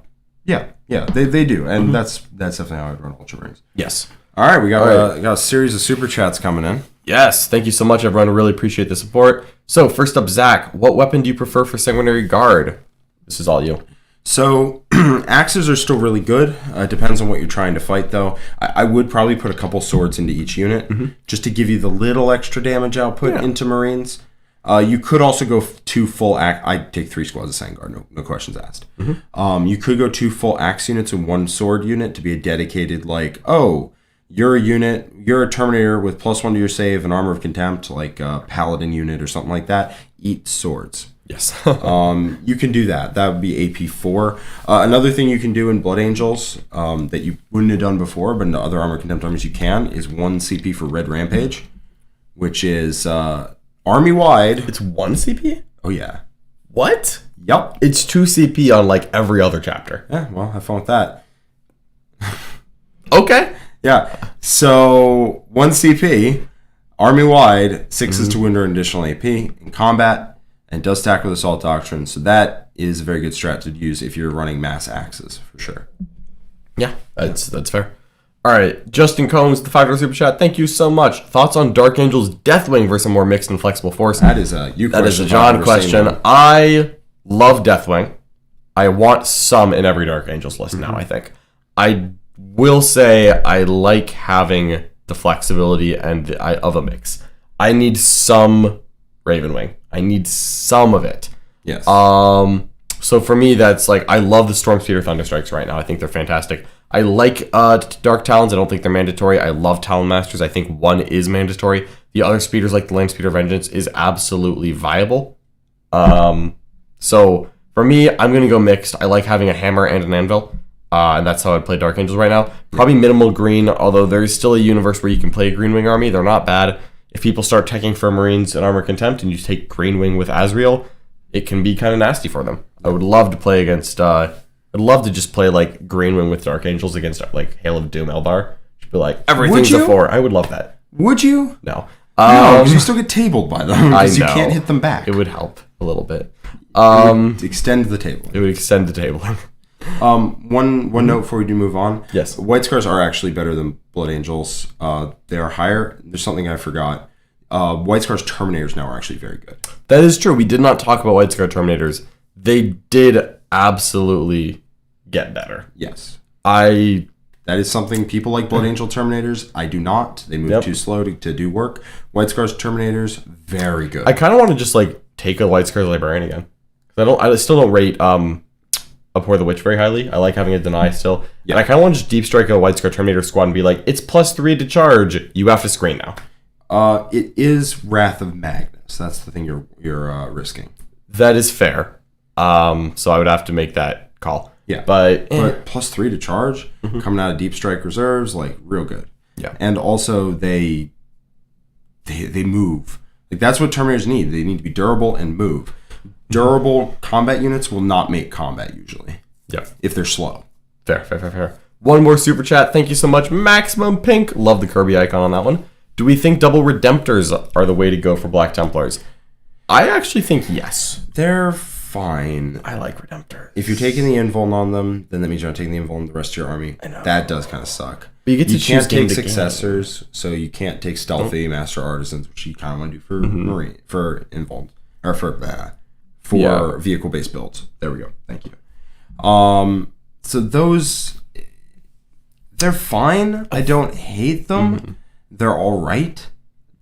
Yeah, they do, and that's definitely how I'd run Ultramarines. Yes. All right, we got a series of super chats coming in. Yes, thank you so much, everyone. I really appreciate the support. So first up, Zach, what weapon do you prefer for Sanguinary Guard? This is all you. So axes are still really good. It depends on what you're trying to fight, though. I would probably put a couple swords into each unit just to give you the little extra damage output into Marines. You could also go 2 full axe. I'd take 3 squads of Sand Guard, no questions asked. You could go 2 full axe units and 1 sword unit to be a dedicated, like, oh, you're a unit, you're a Terminator with +1 to your save and Armor of Contempt, like a Paladin unit or something like that. Eat swords. Yes. You can do that. That would be AP4. Another thing you can do in Blood Angels that you wouldn't have done before, but in the other Armor Contempt armies you can, is 1 CP for Red Rampage, which is army-wide. It's 1 CP? Oh, yeah. What? Yep. It's 2 CP on, like, every other chapter. Yeah, well, have fun with that. Okay. Yeah. So, 1 CP, army-wide, 6 to win or additional AP in combat, and does stack with Assault Doctrine. So that is a very good strat to use if you're running mass axes, for sure. Yeah, that's fair. All right, Justin Combs, the $5 super chat. Thank you so much. Thoughts on Dark Angel's Deathwing versus a more mixed and flexible force? That is a you question. That is a John question. I love Deathwing. I want some in every Dark Angels list now, I think. I will say I like having the flexibility of a mix. I need some Ravenwing. I need some of it. Yes. So for me, that's like, I love the Storm Speeder Thunderstrikes right now. I think they're fantastic. I like Dark Talons. I don't think they're mandatory. I love Talon Masters. I think 1 is mandatory. The other speeders, like the Land Speeder Vengeance, is absolutely viable. So for me, I'm going to go mixed. I like having a hammer and an anvil. And that's how I'd play Dark Angels right now. Probably minimal green, although there is still a universe where you can play a Green Wing army. They're not bad. If people start teching for Marines and Armor Contempt and you take Green Wing with Azrael, it can be kind of nasty for them. I would love to play against... I'd love to just play like Green Wing with Dark Angels against like Hail of Doom Eldar. Just be like, everything's a 4. I would love that. Would you? No. No, because you still get tabled by them. Because you can't hit them back. It would help a little bit. It would extend the table. It would extend the tabling. One note before we do move on. Yes. White Scars are actually better than Blood Angels. They are higher. There's something I forgot. White Scars Terminators now are actually very good. That is true. We did not talk about White Scar Terminators. They did absolutely get better. Yes. That is something people like Blood Angel Terminators. I do not. They move too slow to do work. White Scars Terminators, very good. I kind of want to just like take a White Scars Librarian again. I still don't rate Abhor the Witch very highly. I like having a deny still. Yeah. And I kind of want to just deep strike a White Scar Terminator squad and be like, it's +3 to charge. You have to screen now. It is Wrath of Magnus. That's the thing you're risking. That is fair. So I would have to make that call. Yeah. But +3 to charge, coming out of Deep Strike reserves, like real good. Yeah. And also they move. Like that's what Terminators need. They need to be durable and move. Durable combat units will not make combat usually. Yeah. If they're slow. Fair. One more super chat. Thank you so much. Maximum Pink. Love the Kirby icon on that one. Do we think double Redemptors are the way to go for Black Templars? I actually think yes. They're fine. I like Redemptors. If you're taking the invuln on them, then that means you're not taking the invuln on the rest of your army. I know. That does kind of suck. But you get to choose can't take successors, so you can't take stealthy master artisans, which you kind of want to do for marine, for invuln, or for vehicle-based builds. There we go. Thank you. So those, they're fine. I don't hate them. They're all right.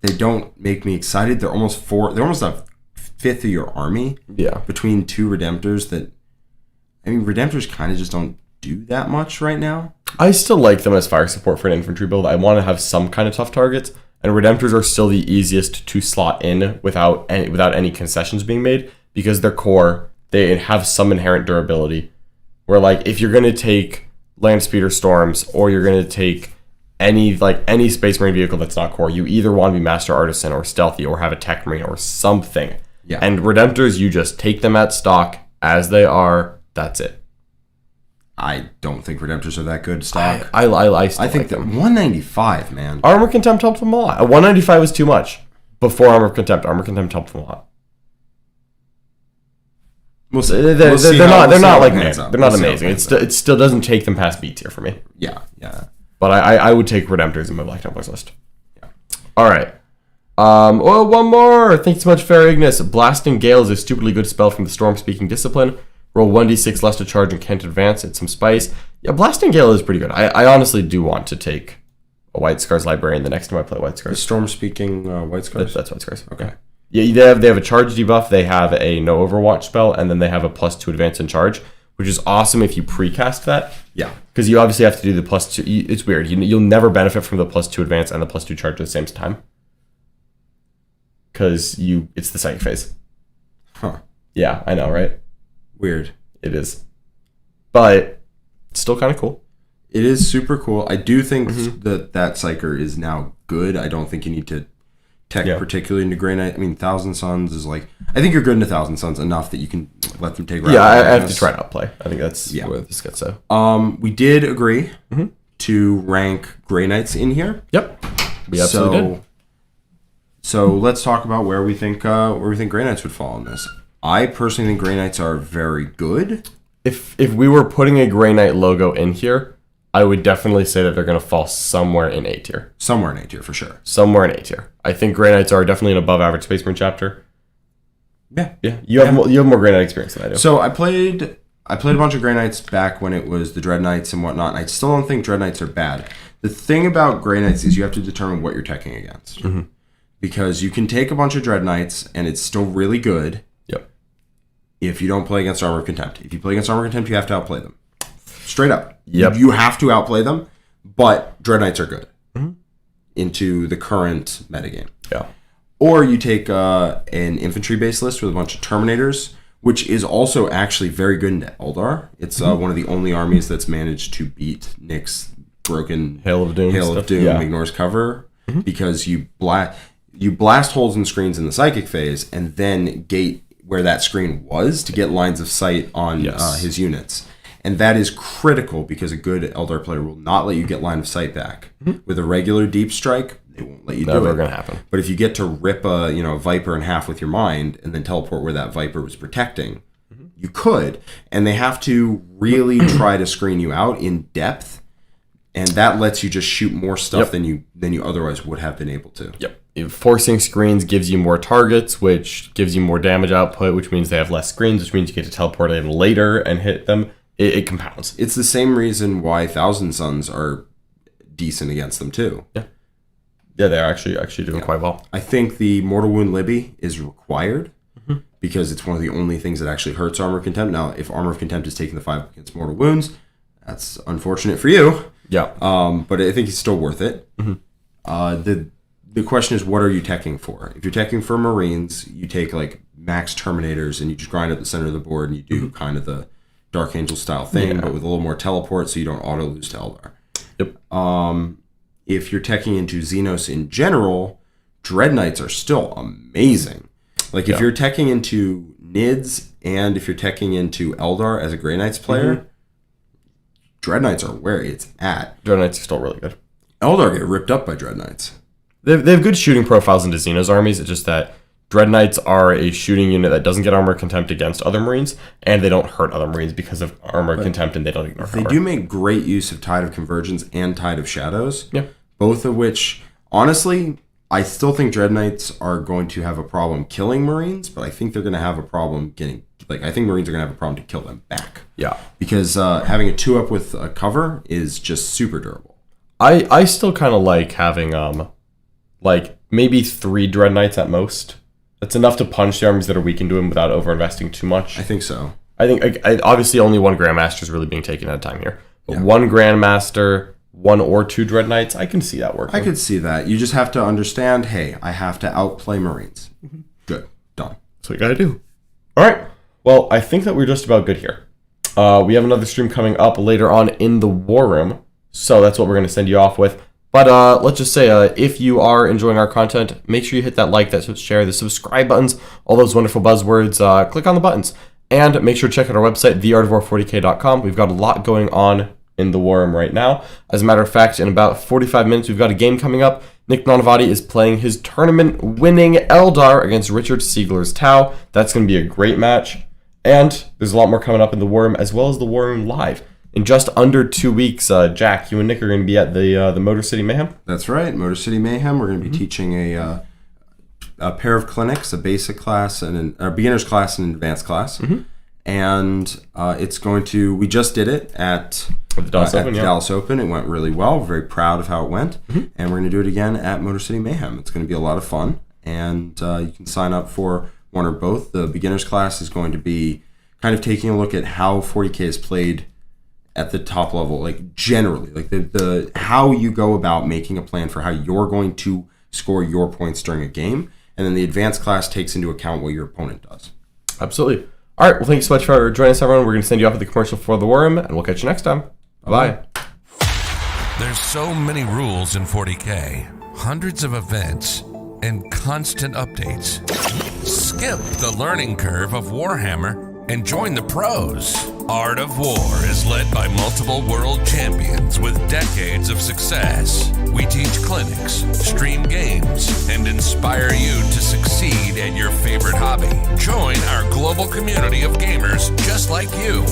They don't make me excited. They're almost a fifth of your army. Yeah. Between two Redemptors Redemptors kind of just don't do that much right now. I still like them as fire support for an infantry build. I want to have some kind of tough targets, and Redemptors are still the easiest to slot in without any concessions being made because they're core. They have some inherent durability. Where like if you're gonna take Land Speeder Storms or you're gonna take any Space Marine vehicle that's not core, you either want to be Master Artisan or Stealthy or have a Tech Marine or something. Yeah. And Redemptors, you just take them at stock as they are. That's it. I don't think Redemptors are that good stock. I still think like them. 195, man. Armor Contempt helped them a lot. 195 was too much. Before Armor Contempt helped them a lot. They're not like they're not amazing. It still doesn't take them past B tier for me. Yeah. But I would take Redemptors in my Black Templars list. Yeah. All right. One more. Thank you so much, Fair Ignis. Blasting Gale is a stupidly good spell from the Storm Speaking Discipline. Roll 1d6 less to charge and can't advance. It's some spice. Yeah, Blasting Gale is pretty good. I honestly do want to take a White Scars Librarian the next time I play White Scars. The Storm Speaking White Scars? That's White Scars. Okay. Yeah, they have a charge debuff. They have a no Overwatch spell, and then they have a +2 advance and charge, which is awesome if you precast that. Yeah. Because you obviously have to do the +2. It's weird. You'll never benefit from the +2 advance and the +2 charge at the same time. Because it's the psychic phase. Huh. Yeah, I know, right? Weird. It is. But it's still kind of cool. It is super cool. I do think that Psyker is now good. I don't think you need to tech particularly into Grey Knight. I mean, Thousand Suns is like... I think you're good into Thousand Suns enough that you can let them take... Yeah, I have to try to outplay. I think that's where this gets so. We did agree to rank Grey Knights in here. Yep. We absolutely did. So let's talk about where we think Grey Knights would fall in this. I personally think Grey Knights are very good. If we were putting a Grey Knight logo in here, I would definitely say that they're going to fall somewhere in A tier. Somewhere in A tier, for sure. Somewhere in A tier. I think Grey Knights are definitely an above average Space Marine chapter. Yeah. You have more Grey Knight experience than I do. So I played a bunch of Grey Knights back when it was the Dread Knights and whatnot, and I still don't think Dread Knights are bad. The thing about Grey Knights is you have to determine what you're teching against. Because you can take a bunch of Dread Knights and it's still really good. Yep. If you don't play against Armor Contempt. If you play against Armor Contempt, you have to outplay them. Straight up. Yep. You have to outplay them, but Dread Knights are good into the current metagame. Yeah. Or you take an infantry-based list with a bunch of Terminators, which is also actually very good into Eldar. It's one of the only armies that's managed to beat Nick's broken Hail of Doom, ignores cover, because you blast holes in screens in the psychic phase and then gate where that screen was to get lines of sight on his units. And that is critical because a good Eldar player will not let you get line of sight back. With a regular deep strike, they won't let you do it. Never going to happen. But if you get to rip a Viper in half with your mind and then teleport where that Viper was protecting, you could. And they have to really try to screen you out in depth. And that lets you just shoot more stuff than you otherwise would have been able to. Forcing screens gives you more targets, which gives you more damage output, which means they have less screens, which means you get to teleport in later and hit them. It compounds. It's the same reason why Thousand Suns are decent against them too. Yeah, they're actually doing quite well. I think the Mortal Wound Libby is required because it's one of the only things that actually hurts Armor of Contempt. Now, if Armor of Contempt is taking the 5 against Mortal Wounds, that's unfortunate for you. Yeah. But I think it's still worth it. The question is, what are you teching for? If you're teching for Marines, you take like max Terminators and you just grind at the center of the board and you do kind of the Dark Angel style thing, but with a little more teleport so you don't auto lose to Eldar. If you're teching into Xenos in general, Dread Knights are still amazing. Like if you're teching into Nids and if you're teching into Eldar as a Grey Knights player, Dread Knights are where it's at. Dread Knights are still really good. Eldar get ripped up by Dread Knights. They have good shooting profiles into Xenos armies. It's just that Dread Knights are a shooting unit that doesn't get Armor Contempt against other Marines, and they don't hurt other Marines because of Armor Contempt, and they don't ignore cover. They do make great use of Tide of Convergence and Tide of Shadows. Yeah. Both of which, honestly, I still think Dread Knights are going to have a problem killing Marines, but I think they're going to have a problem getting... I think Marines are going to have a problem to kill them back. Yeah. Because having a 2-up with a cover is just super durable. I still kind of like having, maybe 3 Dread Knights at most. That's enough to punch the armies that are weakened to him without over-investing too much. I think so. I think, obviously, only 1 Grandmaster is really being taken at a time here. But 1 Grandmaster, 1 or 2 Dread Knights, I can see that working. I could see that. You just have to understand, hey, I have to outplay Marines. Good. Done. That's what you gotta do. All right. Well, I think that we're just about good here. We have another stream coming up later on in the War Room, so that's what we're going to send you off with. But let's just say, if you are enjoying our content, make sure you hit that like, that share, the subscribe buttons, all those wonderful buzzwords. Click on the buttons. And make sure to check out our website, theartofwar40k.com. We've got a lot going on in the War Room right now. As a matter of fact, in about 45 minutes, we've got a game coming up. Nick Nonavati is playing his tournament-winning Eldar against Richard Siegler's Tau. That's going to be a great match. And there's a lot more coming up in the War Room, as well as the War Room Live. In just under 2 weeks, Jack, you and Nick are going to be at the Motor City Mayhem. That's right, Motor City Mayhem. We're going to be teaching a pair of clinics, a basic class and a beginner's class and an advanced class. And it's going to. We just did it at the Dallas Open. It went really well. We're very proud of how it went, and we're going to do it again at Motor City Mayhem. It's going to be a lot of fun, and you can sign up for one or both. The beginner's class is going to be kind of taking a look at how 40K is played at the top level, like generally, like the how you go about making a plan for how you're going to score your points during a game, and then the advanced class takes into account what your opponent does. Absolutely. All right. Well, thank you so much for joining us, everyone. We're going to send you off with the commercial for the War Room, and we'll catch you next time. Bye. There's so many rules in 40K, hundreds of events, and constant updates. Skip the learning curve of Warhammer and join the pros. Art of War is led by multiple world champions with decades of success. We teach clinics, stream games, and inspire you to succeed at your favorite hobby. Join our global community of gamers just like you.